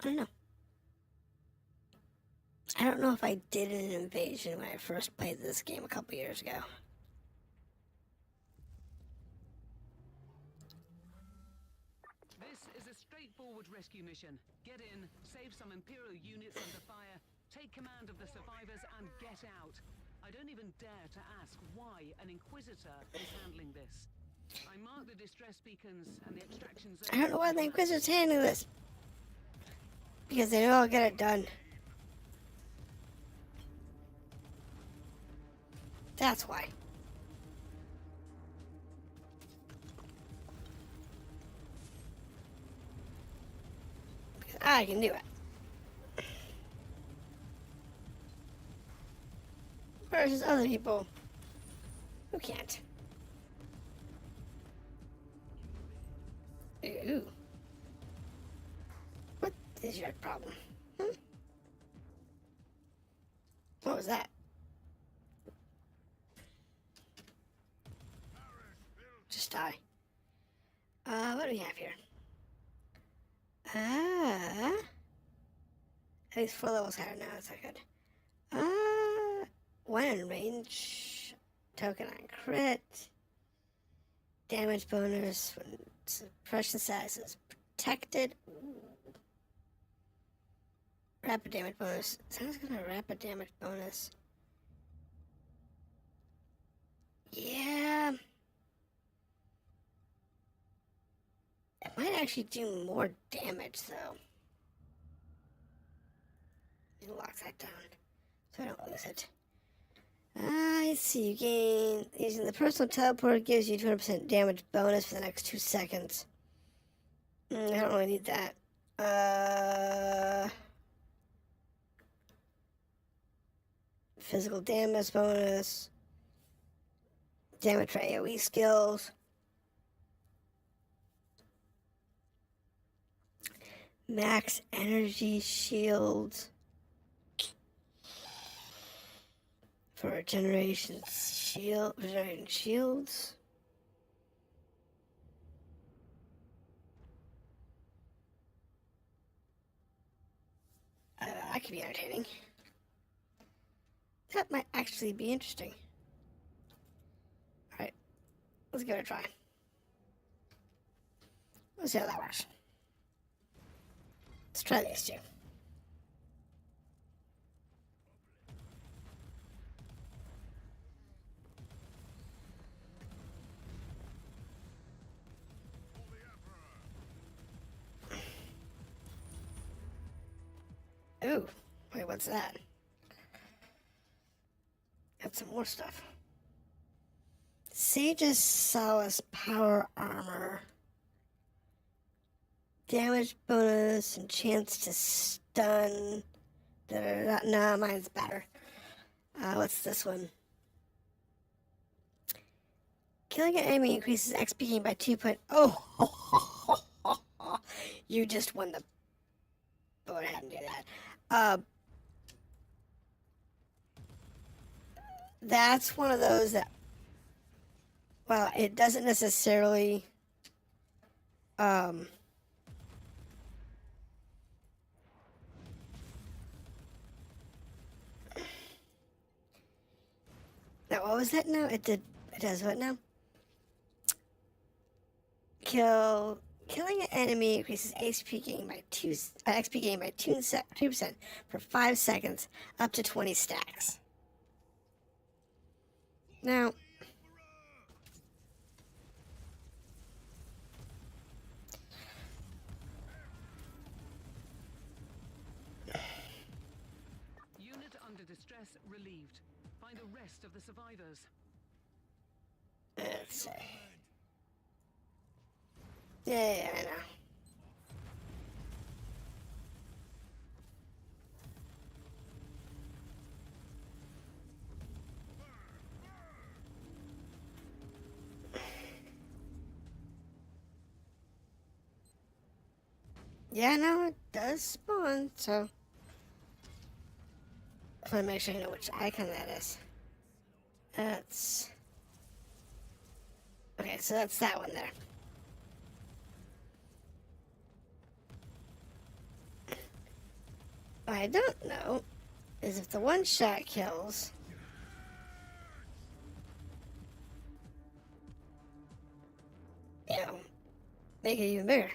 I don't know. I don't know if I did an invasion when I first played this game a couple years ago. This is a straightforward rescue mission. Get in, save some Imperial units under fire, take command of the survivors, and get out. I don't even dare to ask why an Inquisitor is handling this. I mark the distress beacons and the extraction zone. I don't know why the Inquisitor's handling this. Because they know I'll get it done. That's why. Because I can do it. Versus other people who can't. Ooh. What is your problem? What was that? Just die. What do we have here? At least 4 levels higher now, that's not good. 1 in range. Token on crit. Damage bonus when suppression status is protected. Ooh. Rapid damage bonus. Sounds like a rapid damage bonus. Yeah. It might actually do more damage, though. Let me lock that down so I don't lose it. I see. You gain... Using the personal teleport gives you 200% damage bonus for the next 2 seconds. I don't really need that. physical damage bonus, damage for AoE skills, max energy shields for regeneration shields. That could be entertaining. That might actually be interesting. Alright, let's give it a try. Let's see how that works. Let's try these two. Ooh, wait, what's that? Got some more stuff. Sage's Solace Power Armor. Damage bonus and chance to stun. Nah, mine's better. What's this one? Killing an enemy increases XP gain by 2 point. Oh, you just won the. Go ahead and do that. That's one of those that. Well, it doesn't necessarily. Now, what was that now? It does what now? Killing an enemy increases XP gain by 2% for 5 seconds, up to 20 stacks. Now, Unit under distress relieved. Find the rest of the survivors. let's see. Yeah, I know. Yeah, no, it does spawn, so I want to make sure I know which icon that is. That's... Okay, so that's that one there. What I don't know is if the one-shot kills... You know, make it even bigger.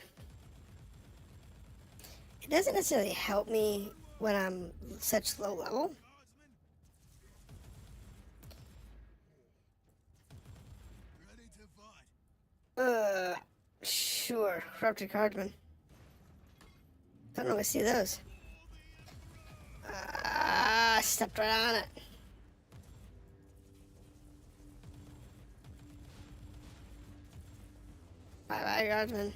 It doesn't necessarily help me when I'm such low level. Sure. Corrupted Cardman. Don't always see those. I stepped right on it. Bye-bye, Guardsman.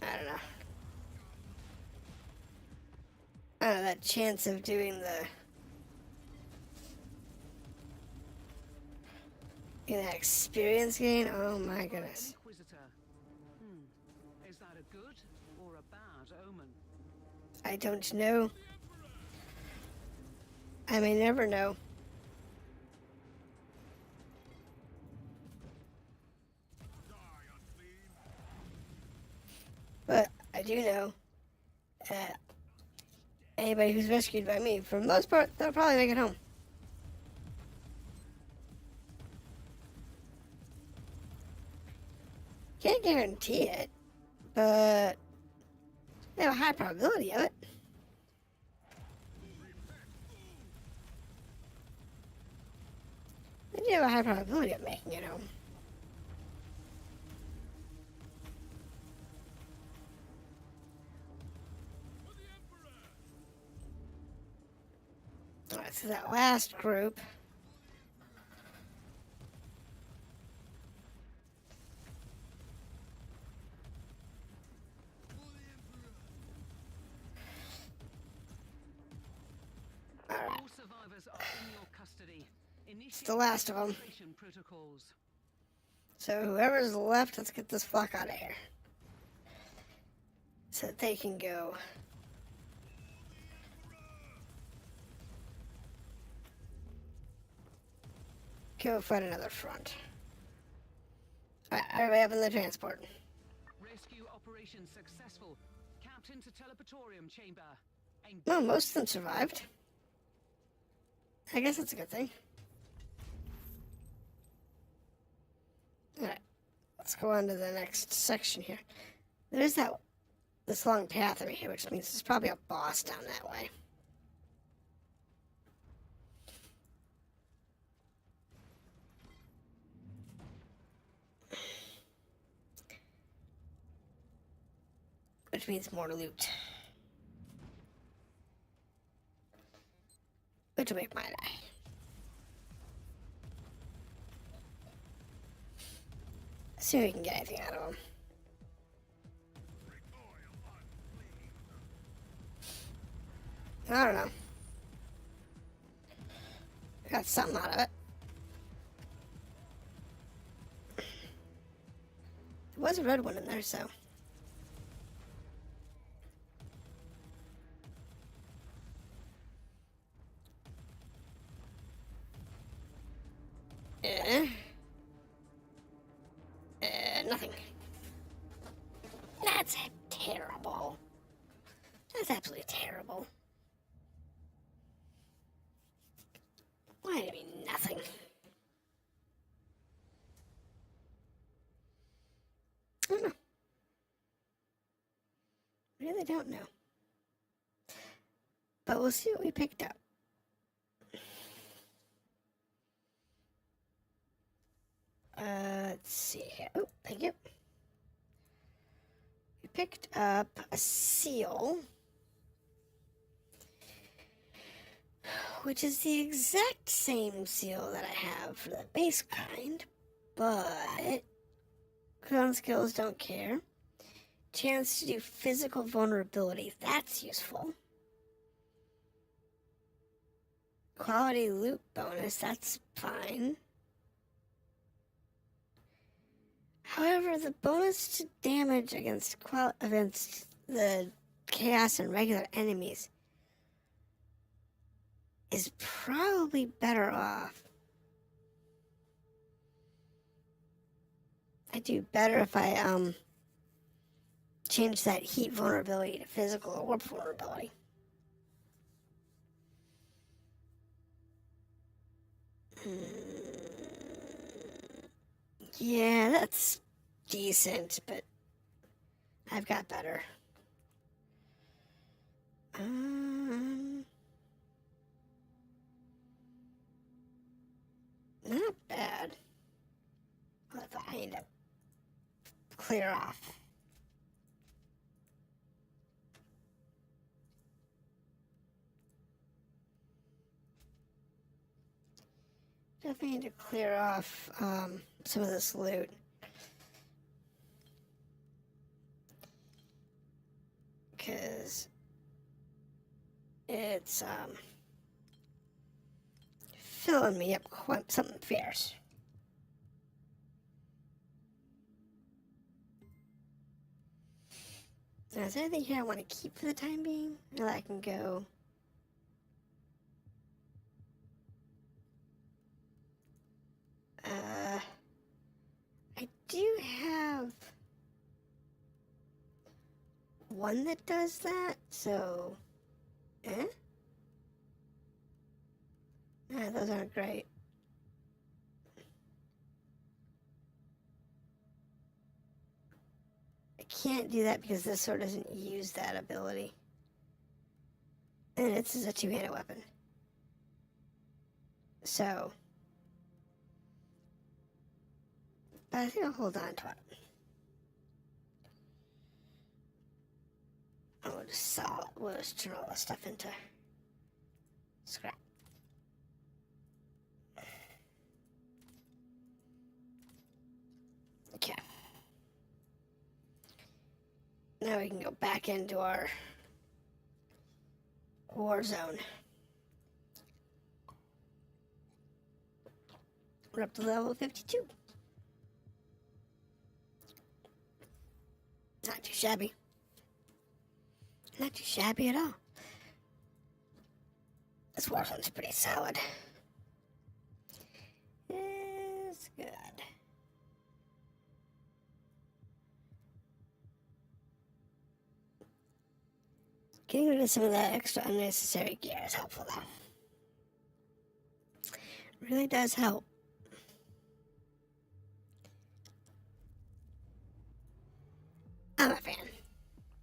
I don't know. That chance of doing the... that experience gain? Oh my goodness. Inquisitor. Is that a good or a bad omen? I don't know. I may never know. But I do know that anybody who's rescued by me, for the most part, they'll probably make it home. Can't guarantee it, but they have a high probability of it. They do have a high probability of making it home. Alright, so that last group. It's the last of them. Integration protocols. So whoever's left, let's get this fuck out of here. So that they can go. Go fight another front. Alright, everybody up in the transport. Rescue operation successful. Captain to teleportorium chamber. Well, most of them survived. I guess that's a good thing. Alright, let's go on to the next section here. There's this long path over here, which means there's probably a boss down that way. Which means more loot. Which will make my day. See if we can get anything out of them. I don't know. Got something out of it. There was a red one in there, so. Nothing. That's terrible. That's absolutely terrible. Why did it mean nothing? I don't know. Really don't know. But we'll see what we picked up. Let's see here. Oh, thank you. We picked up a seal, which is the exact same seal that I have for the base kind, but cooldown skills don't care. Chance to do physical vulnerability, that's useful. Quality loot bonus, that's fine. However, the bonus to damage against the chaos and regular enemies is probably better off. I do better if I change that heat vulnerability to physical or warp vulnerability. Yeah, that's decent, but I've got better. Not bad. What if I need to clear off? Definitely need to clear off some of this loot. Because it's filling me up quite something fierce. Now, is there anything here I want to keep for the time being? Or I can go. I do have one that does that, so, Nah, those aren't great. I can't do that because this sword doesn't use that ability. And this is a two-handed weapon. So, but I think I'll hold on to it. We'll just sell it. We'll just turn all this stuff into scrap. Okay. Now we can go back into our war zone. We're up to level 52. Not too shabby. Not too shabby at all. This Warson's pretty solid. It's good. Getting rid of some of that extra unnecessary gear is helpful though. Really does help. I'm a fan.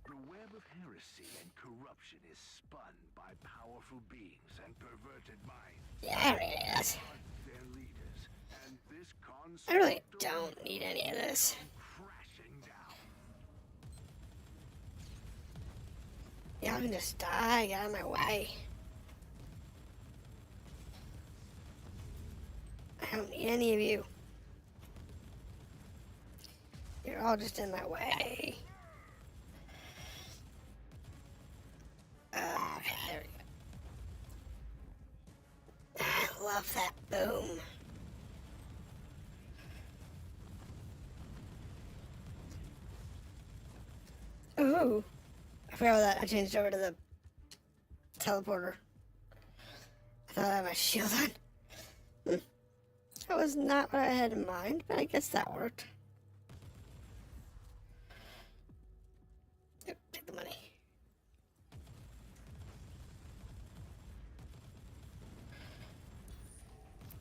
The web of heresy and corruption is spun by powerful beings and perverted minds. Yeah, it really is. Their leaders, and this I really don't need any of this. crashing down. Y'all can just die, get out of my way. I don't need any of you. You're all just in my way. Okay, there we go. I love that boom. Ooh. I forgot about that. I changed over to the teleporter. I thought I had my shield on. That was not what I had in mind, but I guess that worked. Yep, take the money.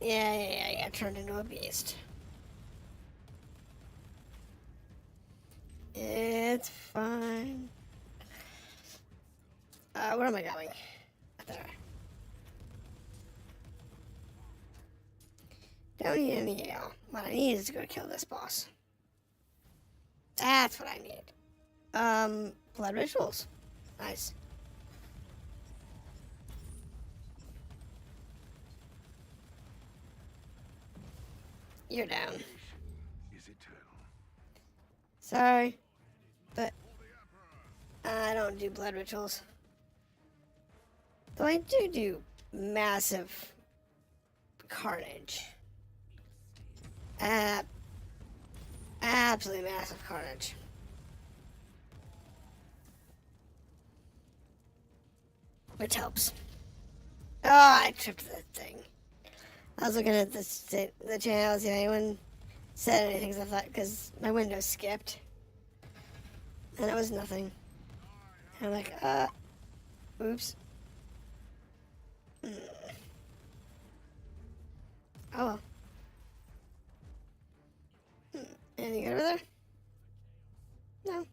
Yeah, I got turned into a beast. It's fine. Where am I going? There. Don't need any ale. What I need is to go kill this boss. That's what I need. Blood rituals. Nice. You're down. Is eternal. Sorry, but I don't do blood rituals. Though I do massive carnage. Absolutely massive carnage. Which helps. Oh, I tripped that thing. I was looking at the channel to see if anyone said anything, because I thought, because my window skipped. And it was nothing. And I'm like, oops. Oh well. Anything good over there? No.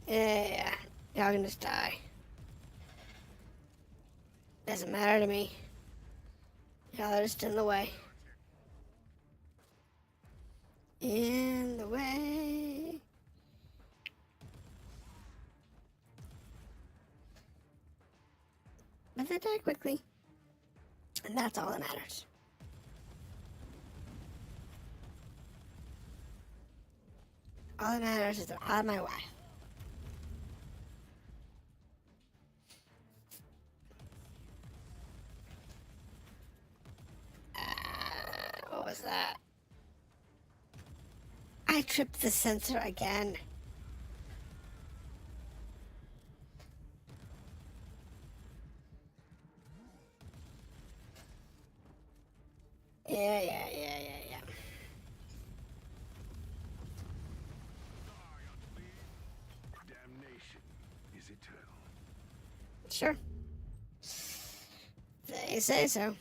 Yeah, y'all can just die. Doesn't matter to me. Y'all are just in the way. In the way. But they die quickly. And that's all that matters. All that matters is they're out of my way. What was that? I tripped the sensor again. Yeah. Damnation is eternal. Sure. They say so.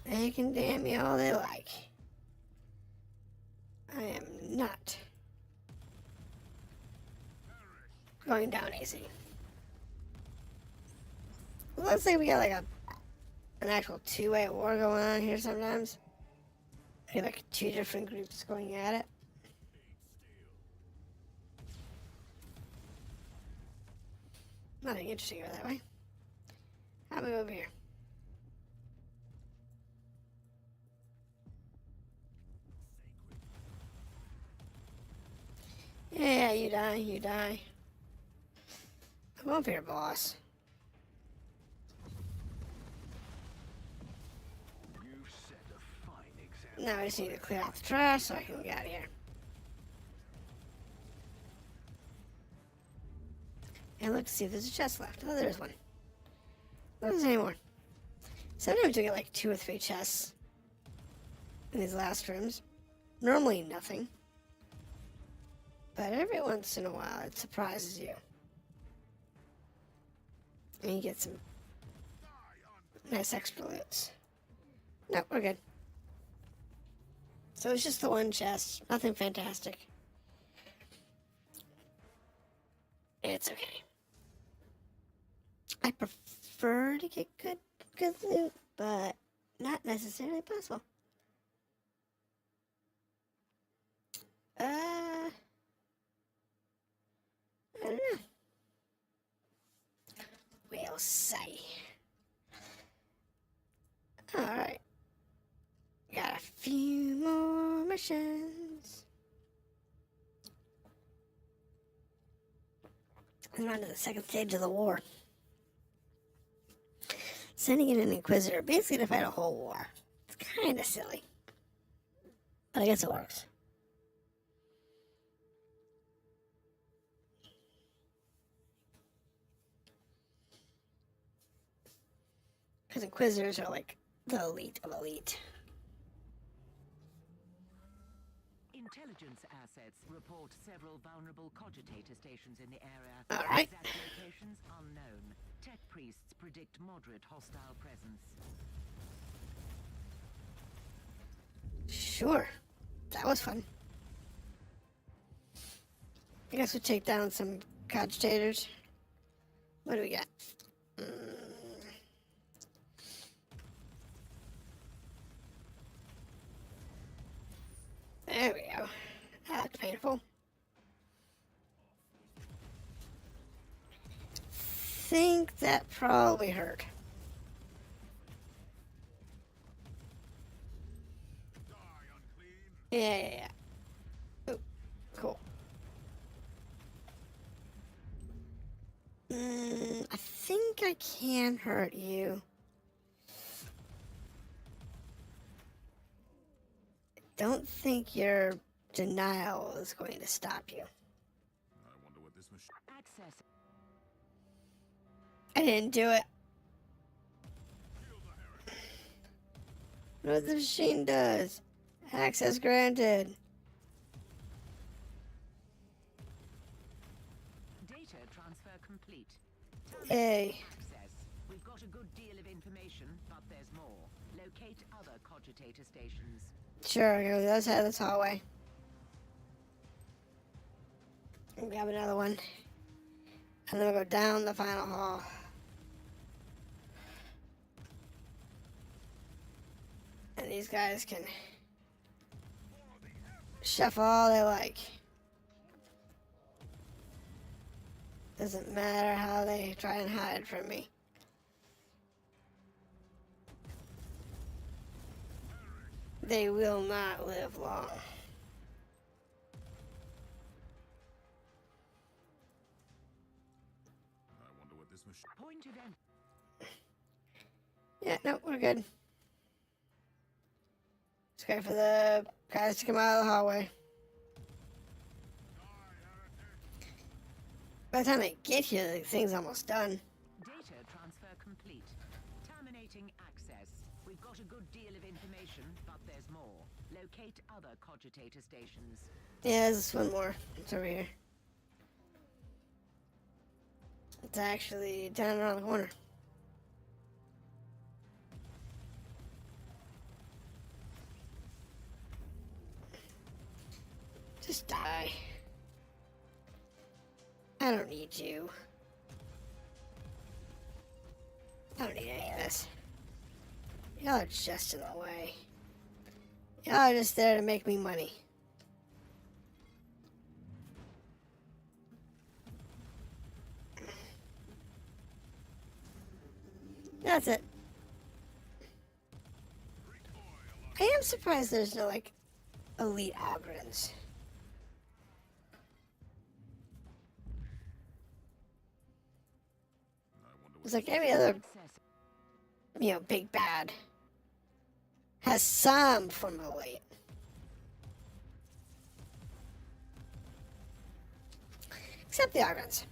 They can damn me all they like. I am not going down easy. Looks like we got like an actual two-way war going on here sometimes. We have like two different groups going at it. Nothing interesting over that way. How about over here? Yeah, you die, you die. Come up here, boss. You've set a fine example. Now I just need to clear out the trash so I can get out of here. And look to see if there's a chest left. Oh, there's one. Not there's any more. Sometimes you get like 2 or 3 chests in these last rooms. Normally nothing. But every once in a while it surprises you. And you get some nice extra loots. No, we're good. So it's just the one chest. Nothing fantastic. It's okay. I prefer to get good loot, but not necessarily possible. I don't know. We'll see. Alright. Got a few more missions. And on to the second stage of the war. Sending in an Inquisitor basically to fight a whole war. It's kind of silly. But I guess it works. Because Inquisitors are like the elite of elite. Intelligence assets report several vulnerable cogitator stations in the area. Alright. Exact locations unknown. Tech priests predict moderate hostile presence. Sure. That was fun. I guess we'll take down some cogitators. What do we got? There we go. That looked painful. Think that probably hurt. Yeah. Oh, cool. I think I can hurt you. Don't think your denial is going to stop you. I wonder what this machine... Access. I didn't do it. What the machine does. Access granted. Data transfer complete. Yay. Access. We've got a good deal of information, but there's more. Locate other cogitator stations. Sure, go to the other side of this hallway. And grab another one. And then we'll go down the final hall. And these guys can shuffle all they like. Doesn't matter how they try and hide from me. They will not live long. I wonder what this machine... Point of end. Yeah, no, we're good. Just wait for the guys to come out of the hallway. By the time they get here, the thing's almost done. Data transfer complete. Terminating access. We've got a good deal of information, but there's more. Locate other cogitator stations. Yeah, there's one more. It's over here. It's actually down around the corner. Just die. I don't need you. I don't need any of this. Y'all are just in the way. Y'all are just there to make me money. That's it. I am surprised there's no, like, elite Ogrins. It's like every other, big bad has some form of weight. Except the Argons.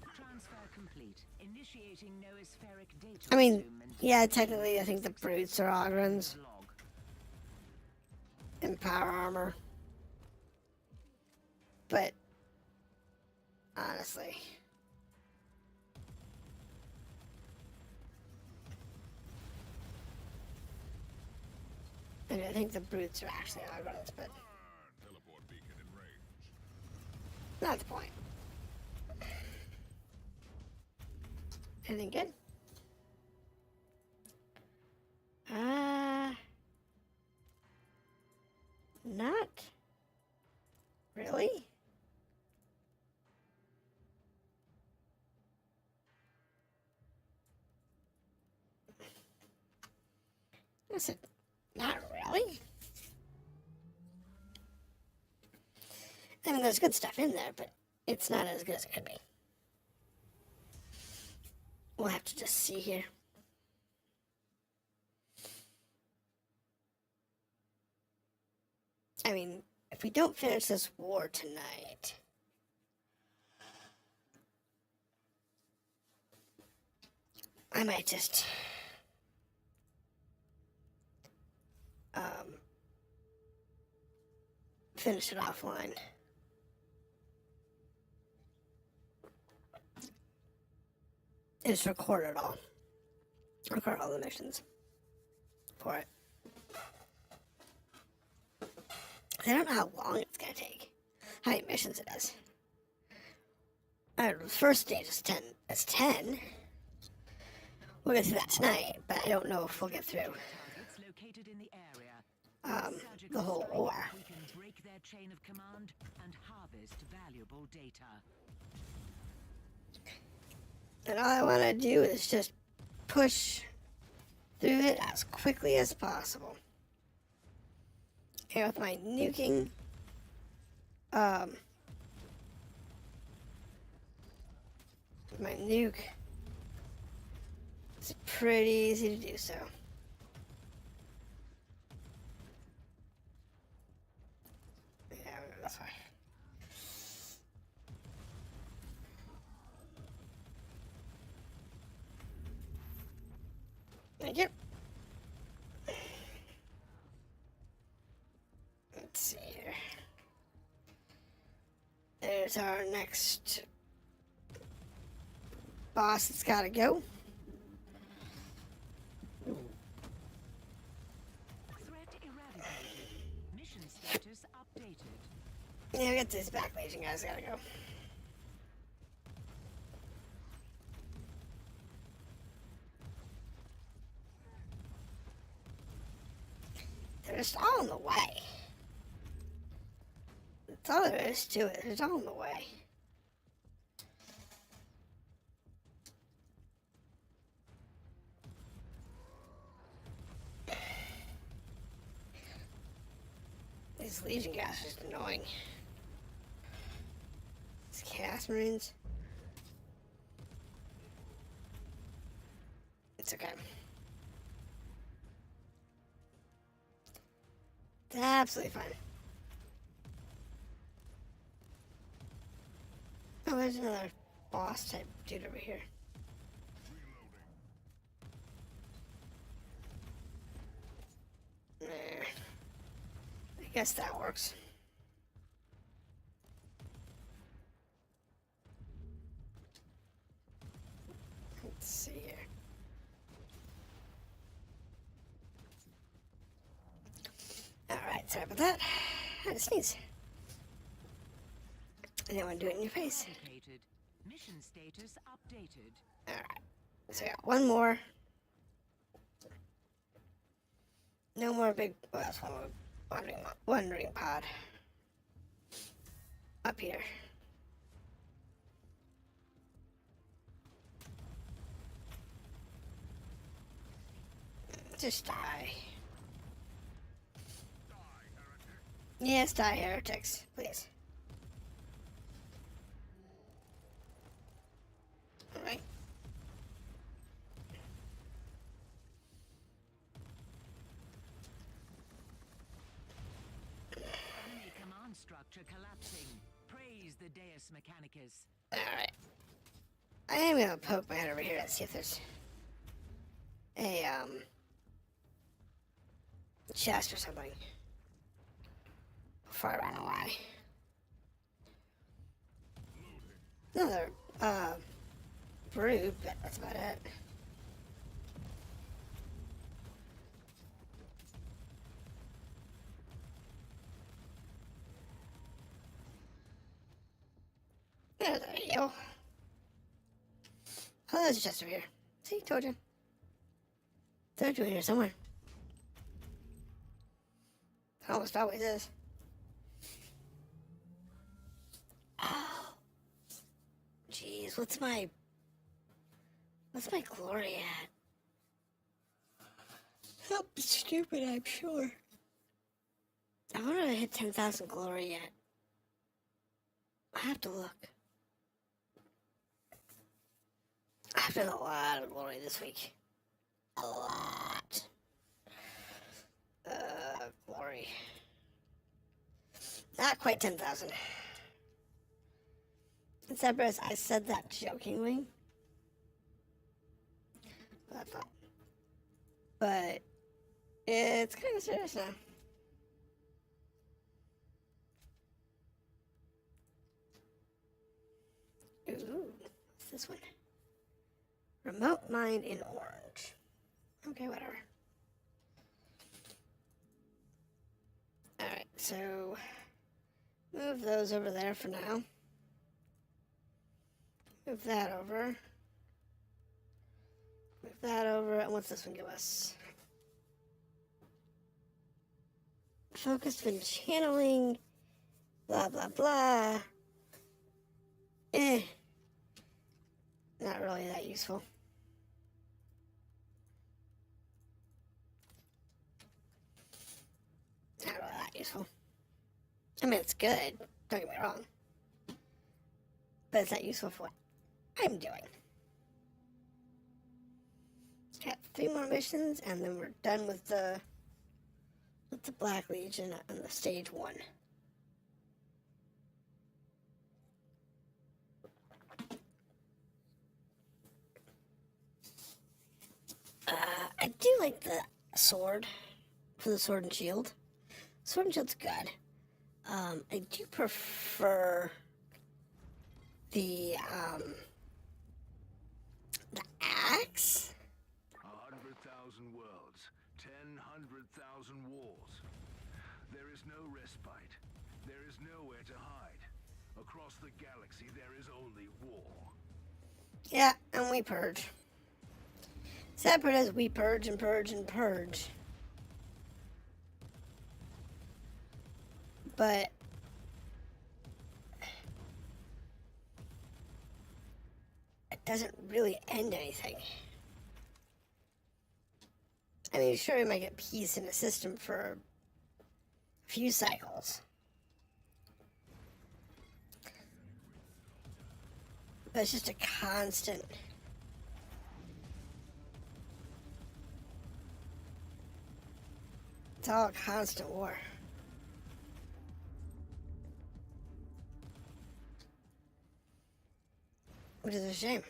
Transfer complete. Initiating noospheric data. I mean, yeah, technically I think the brutes are Argons in power armor. But honestly, and I think the brutes are actually Argons, but not the point. Anything good? Not really. I said, not really. I mean, there's good stuff in there, but it's not as good as it could be. We'll have to just see here. I mean, if we don't finish this war tonight, I might just finish it offline. And just record it all. Record all the missions for it. I don't know how long it's gonna take. How many missions it is. The first stage is 10. That's 10. We'll get through that tonight, but I don't know if we'll get through the whole war. We can break their chain of command and harvest valuable data. And all I want to do is just push through it as quickly as possible. And with my nuking, my nuke, it's pretty easy to do so. Yeah, that's fine. Thank you. Let's see here. There's our next boss that's gotta go. Threat eradicated. Mission status updated. Yeah, we got these back legion guys gotta go. They're just all in the way. That's all there is to it. It's all in the way. These Legion guys are just annoying. These Chaos Marines. It's okay. It's absolutely fine. Oh, there's another boss type dude over here. Nah. I guess that works. Let's see here. Alright, sorry about that. I had to sneeze. I didn't want to do it in your face. Eradicated. Mission status updated. Alright. So I got one more. No more big. Well, that's one more wandering pod. Up here. Just die. Yes, die, heretics, please. structure collapsing. Praise the Deus Mechanicus. Alright. I am gonna poke my head over here and see if there's a, chest or something. Before I run away. Another, brood, but that's about it. There you go. Oh, there's a chest over here. See, told you. Told you in here somewhere. Almost always is. Oh. Jeez, what's my glory at? Something stupid, I'm sure. I wonder if I hit 10,000 glory yet. I have to look. I've done a lot of glory this week. A lot. Glory. Not quite 10,000. It's Cerberus, I said that jokingly. But it's kind of serious now. Ooh, what's this one? Remote mine in orange. Okay, whatever. Alright, so move those over there for now. Move that over. Move that over. And what's this one give us? Focused in channeling. Blah, blah, blah. Not really that useful. Not really that useful. I mean, it's good. Don't get me wrong. But it's not useful for what I'm doing. Got 3 more missions, and then we're done with the Black Legion on the stage 1. I do like the sword for the sword and shield. Sword and shield's good. I do prefer the axe. 100,000 worlds, 100,000 wars. There is no respite. There is nowhere to hide. Across the galaxy, there is only war. Yeah, and we purge. Separate as we purge and purge and purge. But it doesn't really end anything. I mean, sure, we might get peace in the system for a few cycles. But it's just a constant. It's all a constant war. Which is a shame.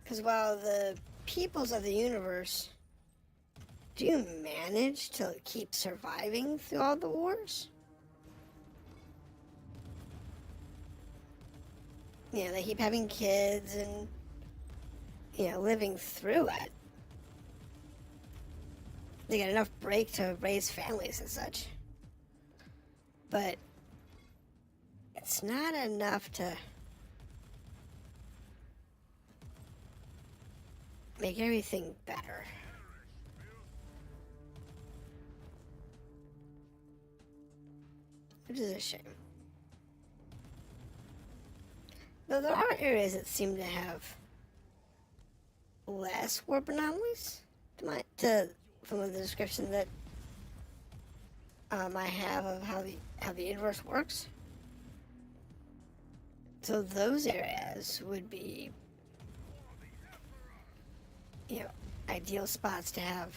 Because while the peoples of the universe do manage to keep surviving through all the wars, you know, they keep having kids and, you know, living through it. They get enough break to raise families and such. But it's not enough to make everything better. Which is a shame. Though there are areas that seem to have less warp anomalies from the description that I have of how the universe works. So those areas would be, you know, ideal spots to have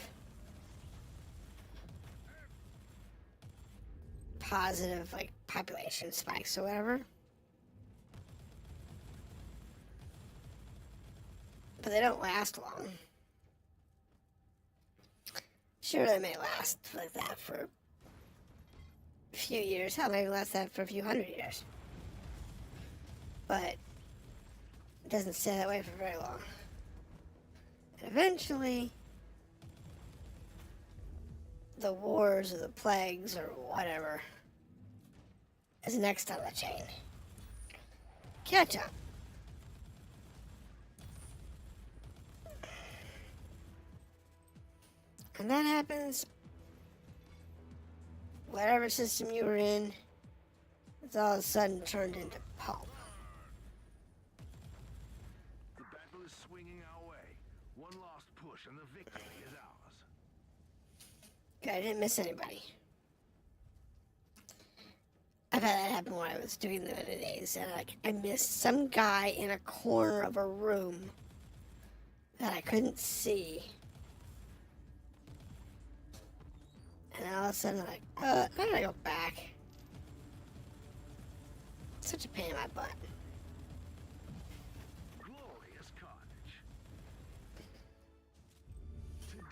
positive, like, population spikes or whatever. But they don't last long. Sure, they may last like that for a few years. Hell, maybe last that for a few hundred years. But it doesn't stay that way for very long. And eventually, the wars or the plagues or whatever is next on the chain. Catch up. And that happens, whatever system you were in, it's all of a sudden turned into pulp. The battle is swinging our way. One last push and the victory is ours. Okay, I didn't miss anybody. I've had that happen when I was doing the other days, and I missed some guy in a corner of a room that I couldn't see. And all of a sudden, I'm like, I gotta go back. Such a pain in my butt. Glorious carnage. Today.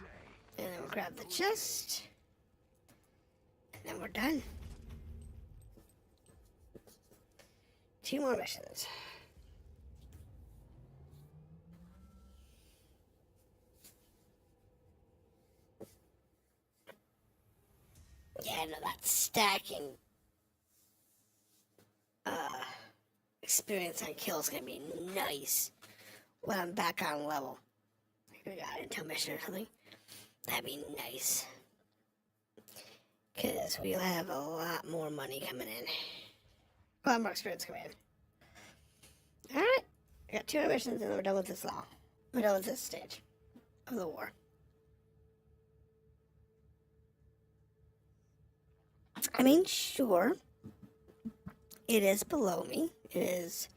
And then we'll grab the chest. And then we're done. 2 more missions. Yeah, no, that stacking experience on kills is gonna be nice when I'm back on level. Maybe we got into a mission or something. That'd be nice. Because we'll have a lot more money coming in. A lot more experience coming in. Alright. I got 2 more missions and then we're done with this law. We're done with this stage of the war. I mean, sure, it is below me. It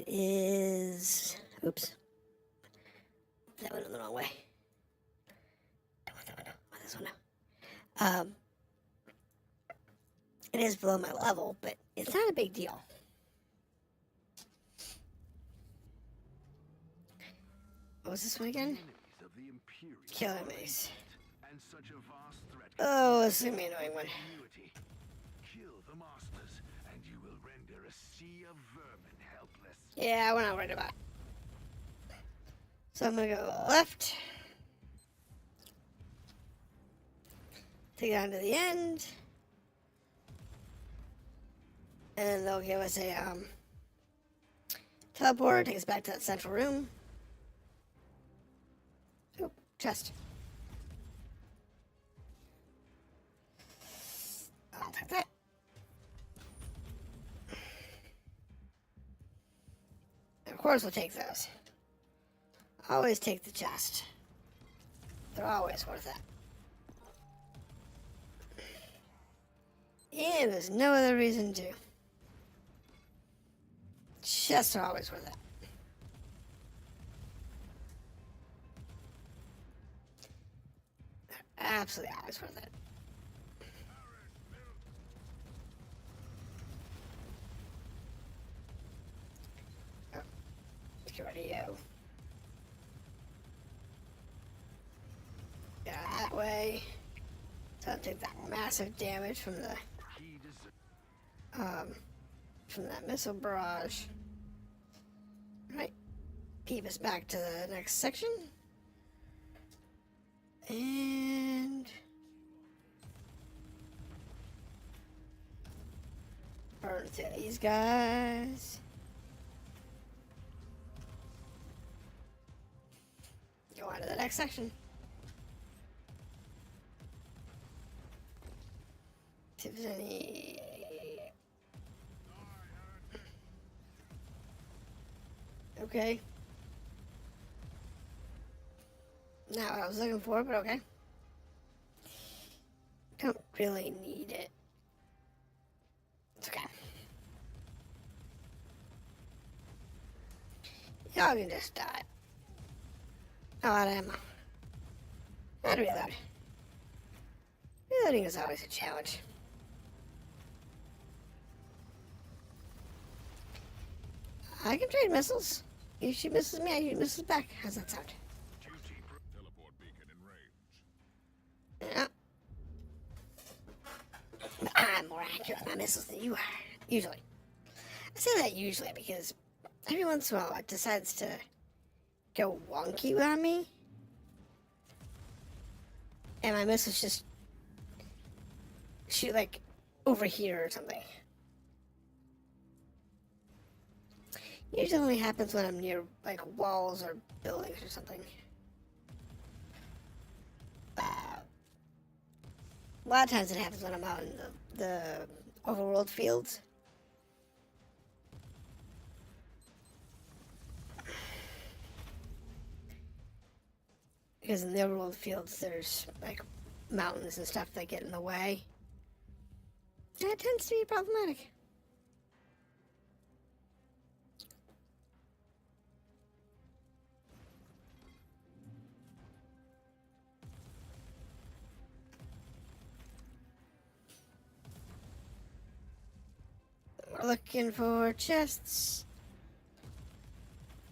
is, oops, that went in the wrong way. Don't want that one, I want this one now. It is below my level, but it's not a big deal. What was this one again? Of the Imperium Kill enemies. and such a vast threat. Oh, this is gonna be an annoying one. Continuity. Kill the masters, and you will render a sea of vermin helpless. Yeah, we're not worried about it. So I'm gonna go left. Take it on to the end. And they'll give us a teleport, take us back to that central room. Oh, chest. I'll take that. And of course we'll take those. Always take the chest. They're always worth it. And there's no other reason to. Chests are always worth it. They're absolutely always worth it. Oh, let's get rid of you. Yeah, that way. So I'll take that massive damage from the from that missile barrage. Right. Keep us back to the next section. And burn through these guys. Go on to the next section. See if there's any. Okay. Not what I was looking for, but okay. Don't really need it. It's okay. Y'all can just die. A lot of ammo. Not reload. Reloading is always a challenge. I can trade missiles. You shoot missiles at me, I shoot missiles back. How's that sound? Teleport beacon in range. Yeah. But I'm more accurate with my missiles than you are. Usually. I say that usually because every once in a while it decides to go wonky on me. And my missiles just shoot like over here or something. Usually only happens when I'm near like walls or buildings or something. A lot of times it happens when I'm out in the overworld fields. Because in the overworld fields there's like mountains and stuff that get in the way. And it tends to be problematic. We're looking for chests.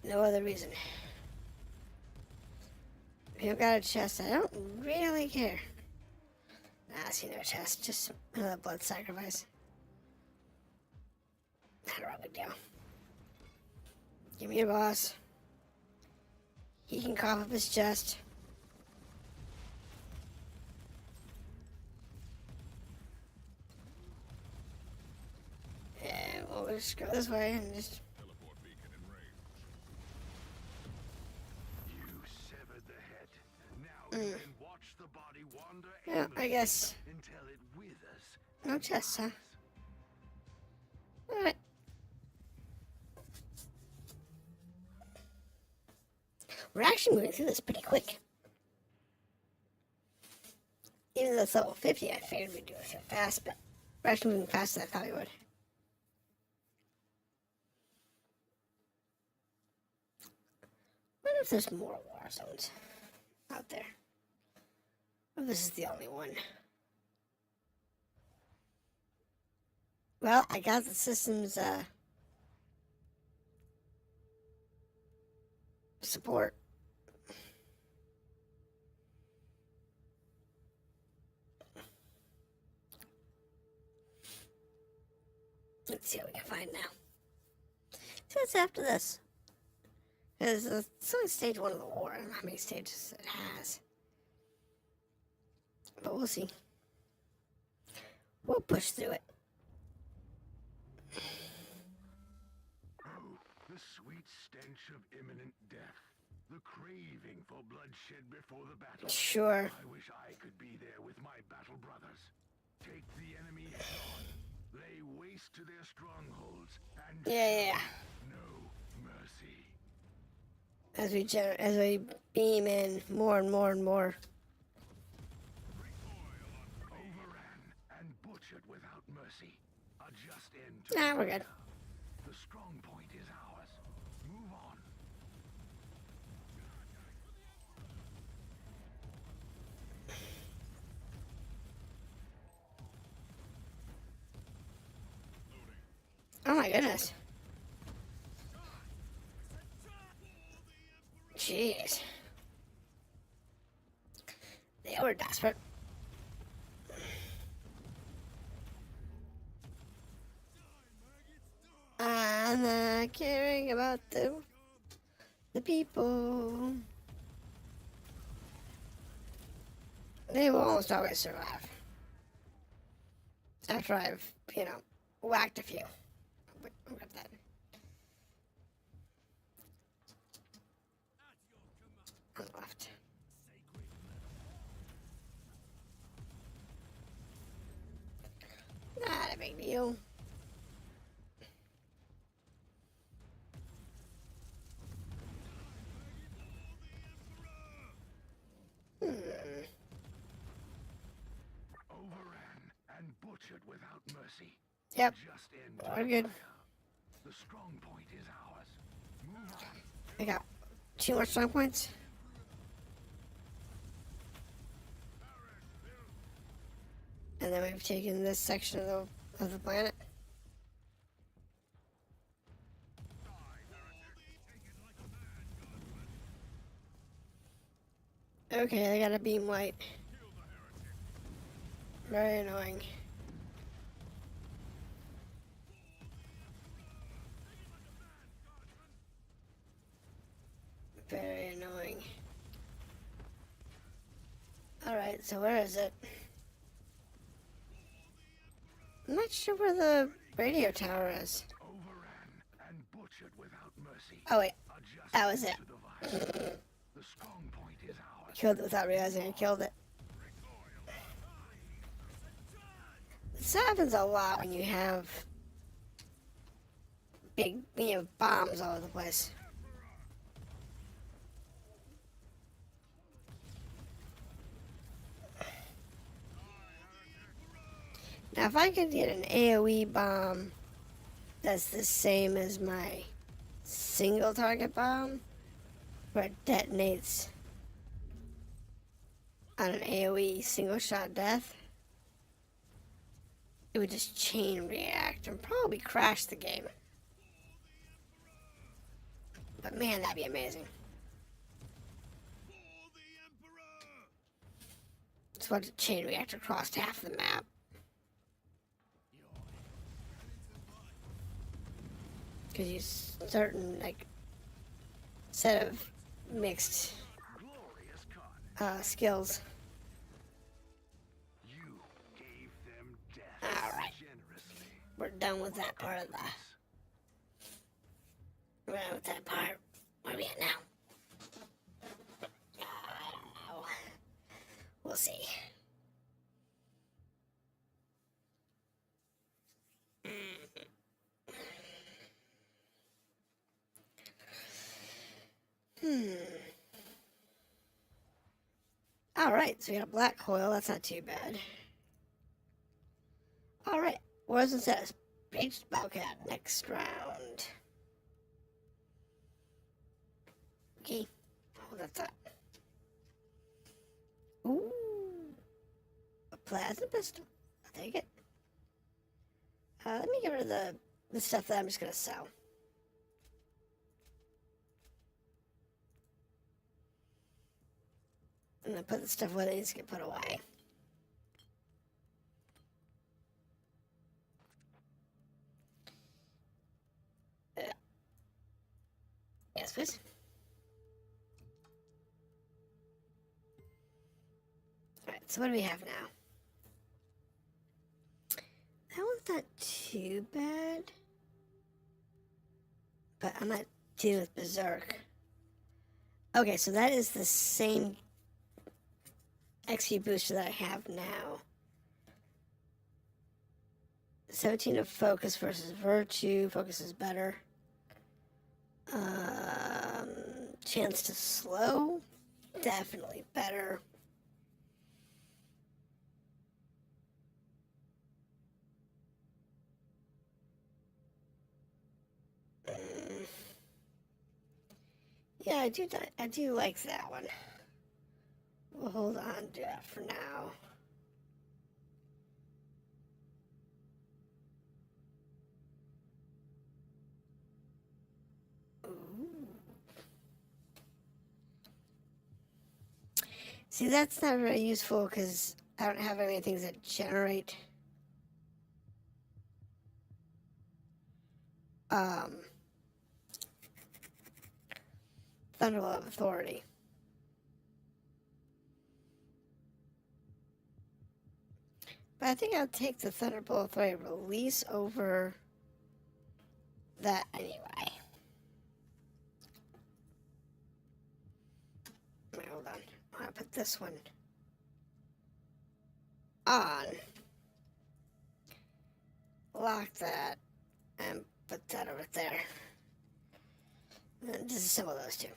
No other reason. If you've got a chest, I don't really care. Nah, I see no chest. Just another blood sacrifice. Not a real big deal. Give me your boss. He can cough up his chest. And we'll just go this way and just... Teleport beacon in range. You severed the head. Now you can watch the body wander Yeah, I guess. until it withers. No chests, huh? Alright. We're actually moving through this pretty quick. Even though it's level 50, I figured we'd do it so fast, but we're actually moving faster than I thought we would. I wonder if there's more war zones out there. Or this is the only one. Well, I got the system's support. Let's see what we can find now. So what's after this? Because it's only stage 1 of the war. I don't know how many stages it has. But we'll see. We'll push through it. Oh, the sweet stench of imminent death. The craving for bloodshed before the battle. Sure. I wish I could be there with my battle brothers. Take the enemy head on. Lay waste to their strongholds and Yeah. no mercy. As we beam in more and more and more. Overran and butchered without mercy. A just end to Nah, we're good. The strong point is ours. Move on. Oh my goodness. Jeez. They were desperate. I'm not caring about the people. They will almost always survive. After I've, whacked a few. I'll grab that. On the left. Not a big deal. Overran and butchered without mercy. Yep. Just end to We're good. The strong point is ours. Move on. I got 2 more strong points. And then we've taken this section of the planet. Okay, they got a beam light. Very annoying. Very annoying. Alright, so where is it? I'm not sure where the radio tower is. Overran and butchered without mercy. Oh wait, Adjusted that was it. to the virus. The strong point is ours. Killed it without realizing I killed it. This happens a lot when you have big, bombs all over the place. Now, if I could get an AoE bomb that's the same as my single target bomb, where it detonates on an AoE single shot death, it would just chain react and probably crash the game. But man, that'd be amazing. Just watch it chain react across half the map. Because you certain set of mixed skills. You gave them death. Alright. Generously. We're done with that part of that. We're done with that part. Where are we at now? I don't know. We'll see. Alright, so we got a black coil. That's not too bad. Alright, where's it says? Page Bowcat next round. Okay. Oh, that's that. Ooh. A plasma pistol. I'll take it. Let me get rid of the stuff that I'm just going to sell. I'm going to put the stuff where it needs to get put away. Yes, please. Alright, so what do we have now? That one's not too bad. But I'm not dealing with Berserk. Okay, so that is the same XP booster that I have now. 17 of focus versus virtue. Focus is better. Chance to slow. Definitely better. Yeah, I do like that one. We'll hold on to that for now. Ooh. See, that's not very useful because I don't have any things that generate Thunderbolt of Authority. But I think I'll take the Thunderbolt of Authority release over that anyway. Wait, hold on. I'll put this one on. Lock that and put that over there. And then disassemble those two.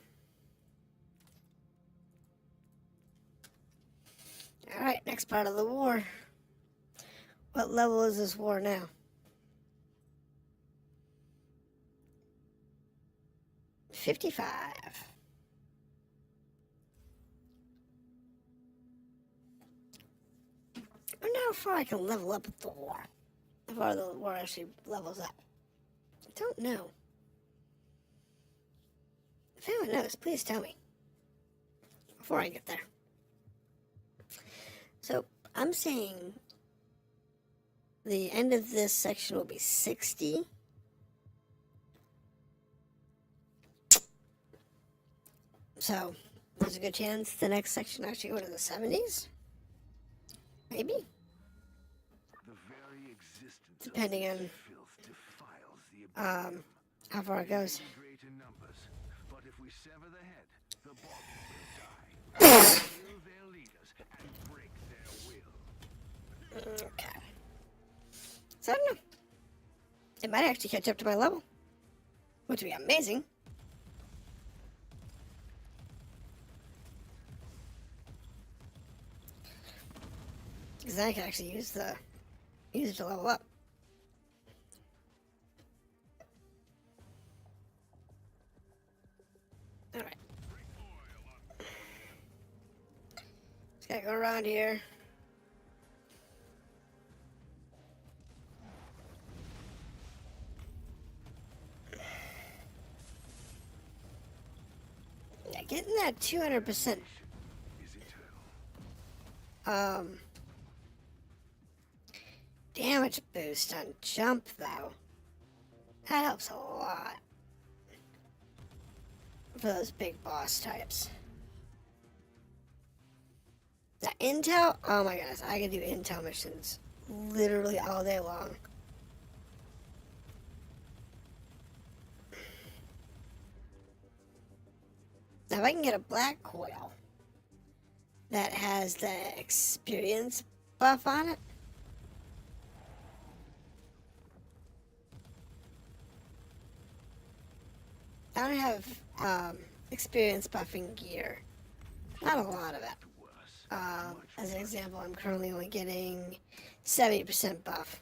Alright, next part of the war. What level is this war now? $55. Oh how far I can level up with the war. How far the war actually levels up. I don't know. If anyone knows, please tell me. Before I get there. So, I'm saying the end of this section will be 60. So, there's a good chance the next section actually go to the 70s. Maybe. The very existence Depending of on this filth defiles the how far it goes. great in numbers, but if we sever the head, the body will die. Kill their leaders and break their will. Okay. So I don't know. It might actually catch up to my level, which would be amazing. Because then I can actually use it to level up. All right. Just gotta go around here. Yeah, getting that 200% damage boost on jump, though, that helps a lot for those big boss types. The intel, oh my goodness, I can do intel missions literally all day long. Now, if I can get a black coil that has the experience buff on it, I don't have experience buffing gear. Not a lot of it. As an example, I'm currently only getting 70% buff.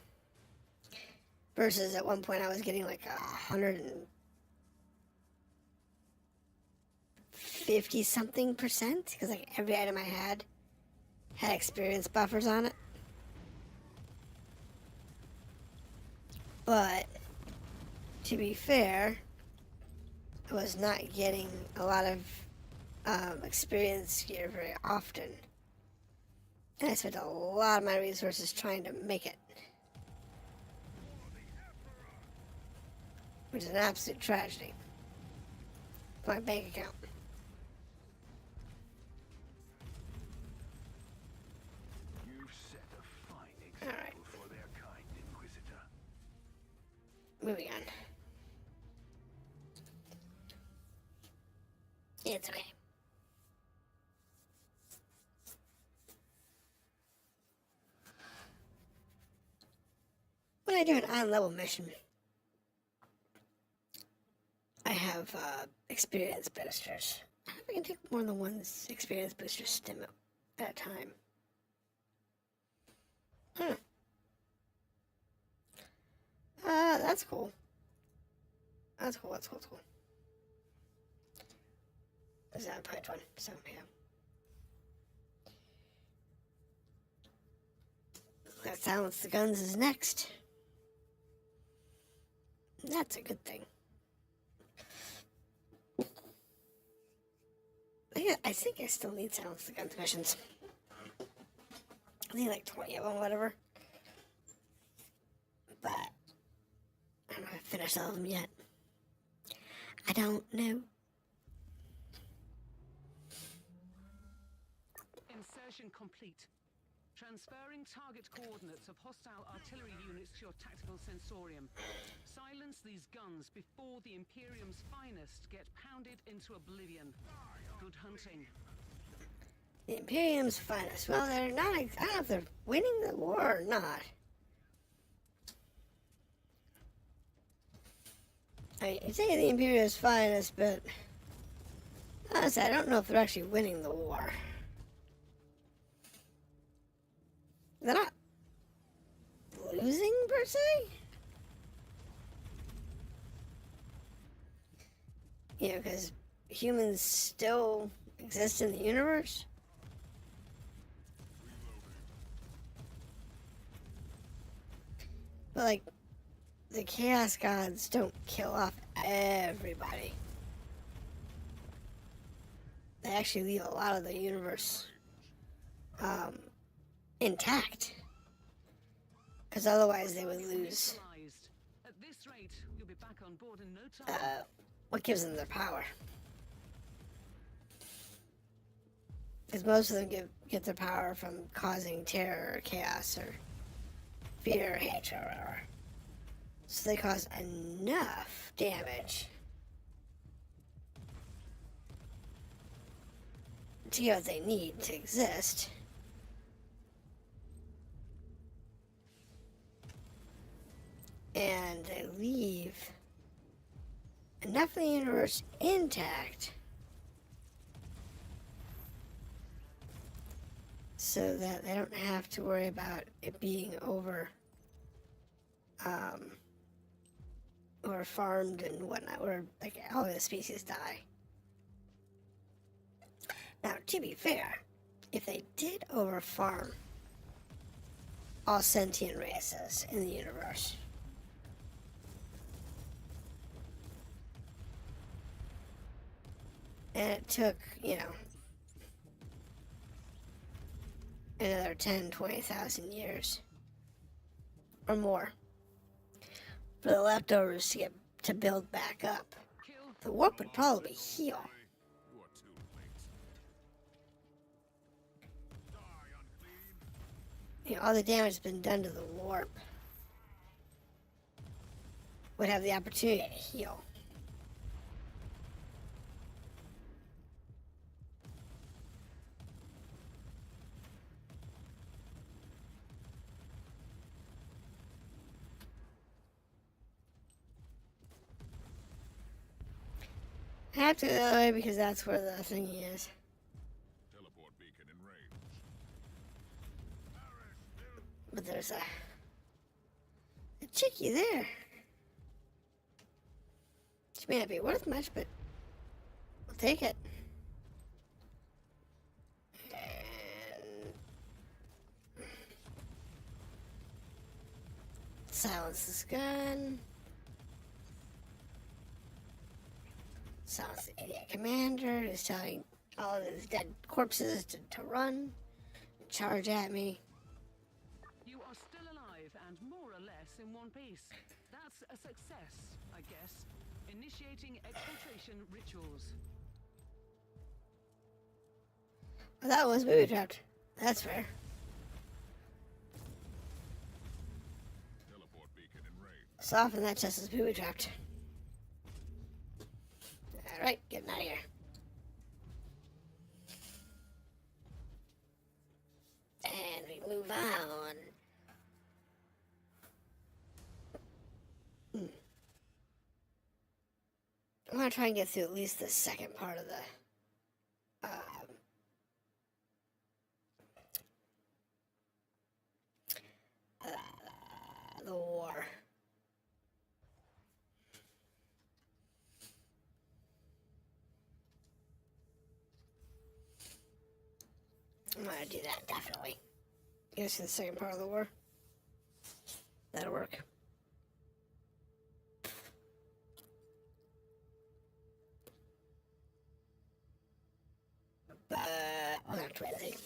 Versus at one point I was getting like 150 something percent. Because like every item I had experience buffers on it. But to be fair, I was not getting a lot of experience gear very often. And I spent a lot of my resources trying to make it. Which is an absolute tragedy. For my bank account. You've set a fine example for their kind, Inquisitor. Moving on. It's okay. When I do an on-level mission, I have experience boosters. I can take more than one experience booster stim at a time. That's cool. That's cool. This is not a purge one, so yeah. Let's silence the guns is next. That's a good thing. I think I still need silence the guns missions. I need like 20 of them, whatever. But I don't know if I finished all of them yet. I don't know. Insertion complete. Transferring target coordinates of hostile artillery units to your tactical sensorium. Silence these guns before the Imperium's finest get pounded into oblivion. Good hunting. The Imperium's finest. Well, they're not. I don't know if they're winning the war or not. I mean, you say the Imperium's finest, but honestly, I don't know if they're actually winning the war. They're not losing, per se? You know, because humans still exist in the universe. But, like, the Chaos Gods don't kill off everybody. They actually leave a lot of the universe intact. Because otherwise they would lose At this rate, you'll be back on board in no time. what gives them their power. Because most of them get their power from causing terror or chaos or fear or hatred or whatever. So they cause enough damage to get what they need to exist. And they leave enough of the universe intact so that they don't have to worry about it being over farmed and whatnot, where like all of the species die. Now, to be fair, if they did over farm all sentient races in the universe, and it took, you know, another 10, 20,000 years or more for the leftovers to build back up, the warp would probably heal. You are too late. Die, unclean. You know, all the damage that's been done to the warp would have the opportunity to heal. I have to go the other way because that's where the thingy is. Teleport beacon in range. But there's a chickie there. She may not be worth much, but we'll take it. And silence this gun. Silence the idiot commander who's telling all of his dead corpses to run and charge at me. You are still alive and more or less in one piece. That's a success, I guess. Initiating exfiltration rituals. Well, that was booby trapped. That's fair. Teleport beacon in range. So often that chest is booby trapped. Alright, getting out of here. And we move on. I'm gonna try and get through at least the second part of the war. I'm gonna do that, definitely. Get us to the second part of the war. That'll work. But I'll have to wait, I think.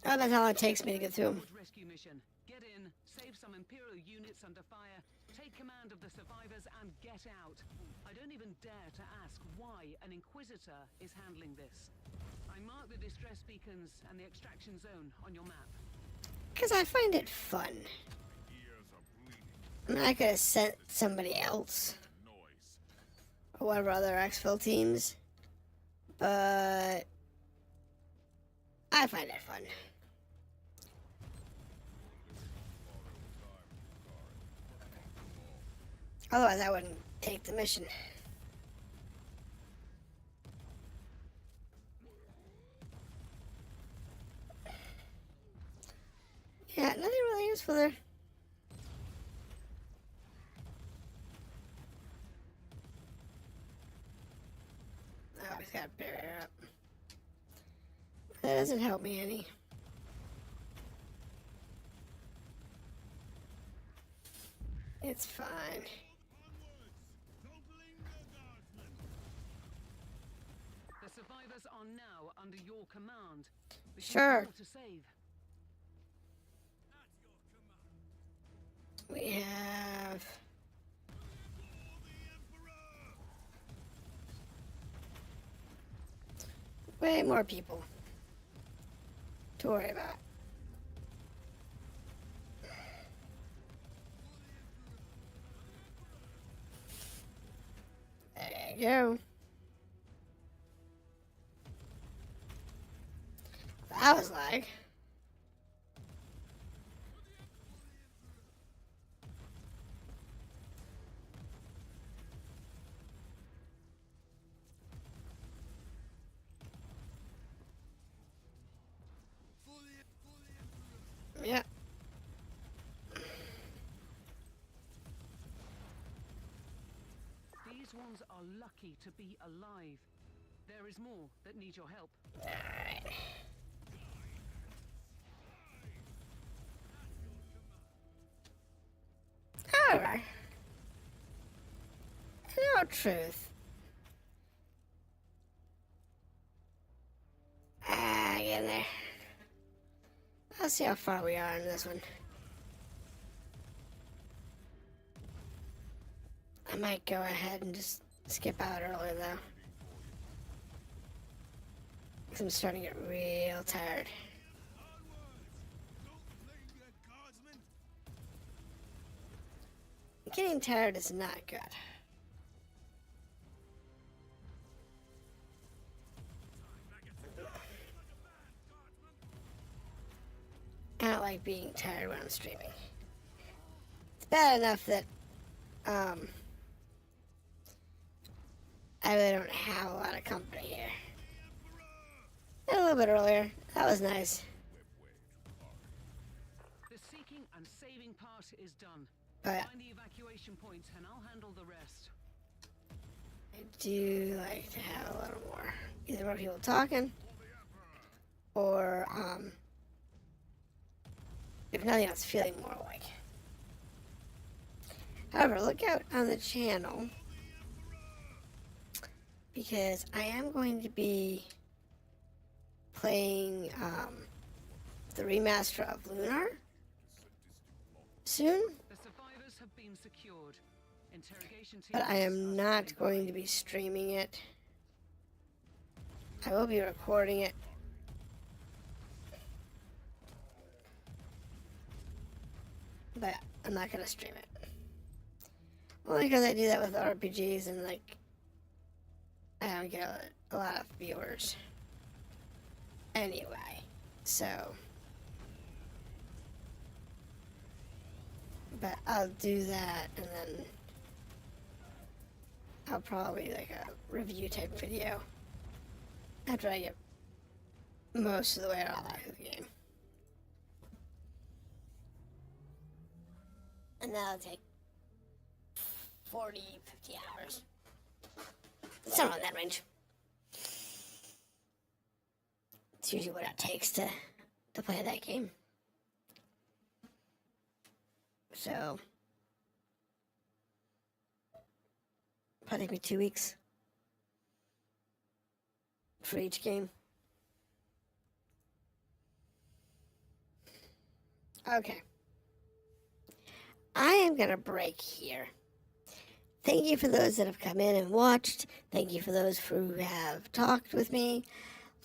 Oh, that's all it takes me to get through them. Rescue mission. Get in, save some Imperial units under fire, take command of the survivors, and get out. I don't even dare to ask why an Inquisitor is handling this. I mark the distress beacons and the extraction zone on your map. Because I find it fun. Ears are bleeding. I mean, I could have sent somebody else. Noise. Or whatever other exfil teams. But I find it fun. Otherwise, I wouldn't take the mission. Yeah, nothing really useful there. always got a barrier up. That doesn't help me any. It's fine. The survivors are now under your command. We Sure. more to save. We have... way more people to worry about. There you go. That was like... Yeah. These ones are lucky to be alive. There is more that need your help. Alright. However, in all truth, get in there. I'll see how far we are in this one. I might go ahead and just skip out early though. Because I'm starting to get real tired. Getting tired is not good. I don't like being tired when I'm streaming. It's bad enough that I really don't have a lot of company here. A little bit earlier. That was nice. The seeking and saving part is done. But Find the evacuation points and I'll handle the rest. I do like to have a little more. Either more people talking, or if nothing else, feeling more awake. However, look out on the channel, because I am going to be playing the remaster of Lunar soon, The survivors have been secured. Interrogation teams but I am are not standing going to be streaming it. I will be recording it. But I'm not going to stream it. Only because I do that with RPGs and, like, I don't get a lot of viewers. Anyway, so. But I'll do that and then I'll probably like a review type video after I get most of the way out of the game. And that'll take 40, 50 hours. It's not on that range. It's usually what it takes to play that game. So, probably take me 2 weeks for each game. Okay. I am going to break here. Thank you for those that have come in and watched. Thank you for those who have talked with me.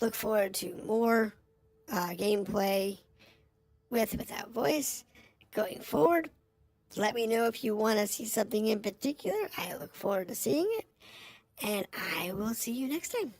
Look forward to more gameplay with without voice going forward. Let me know if you want to see something in particular. I look forward to seeing it. And I will see you next time.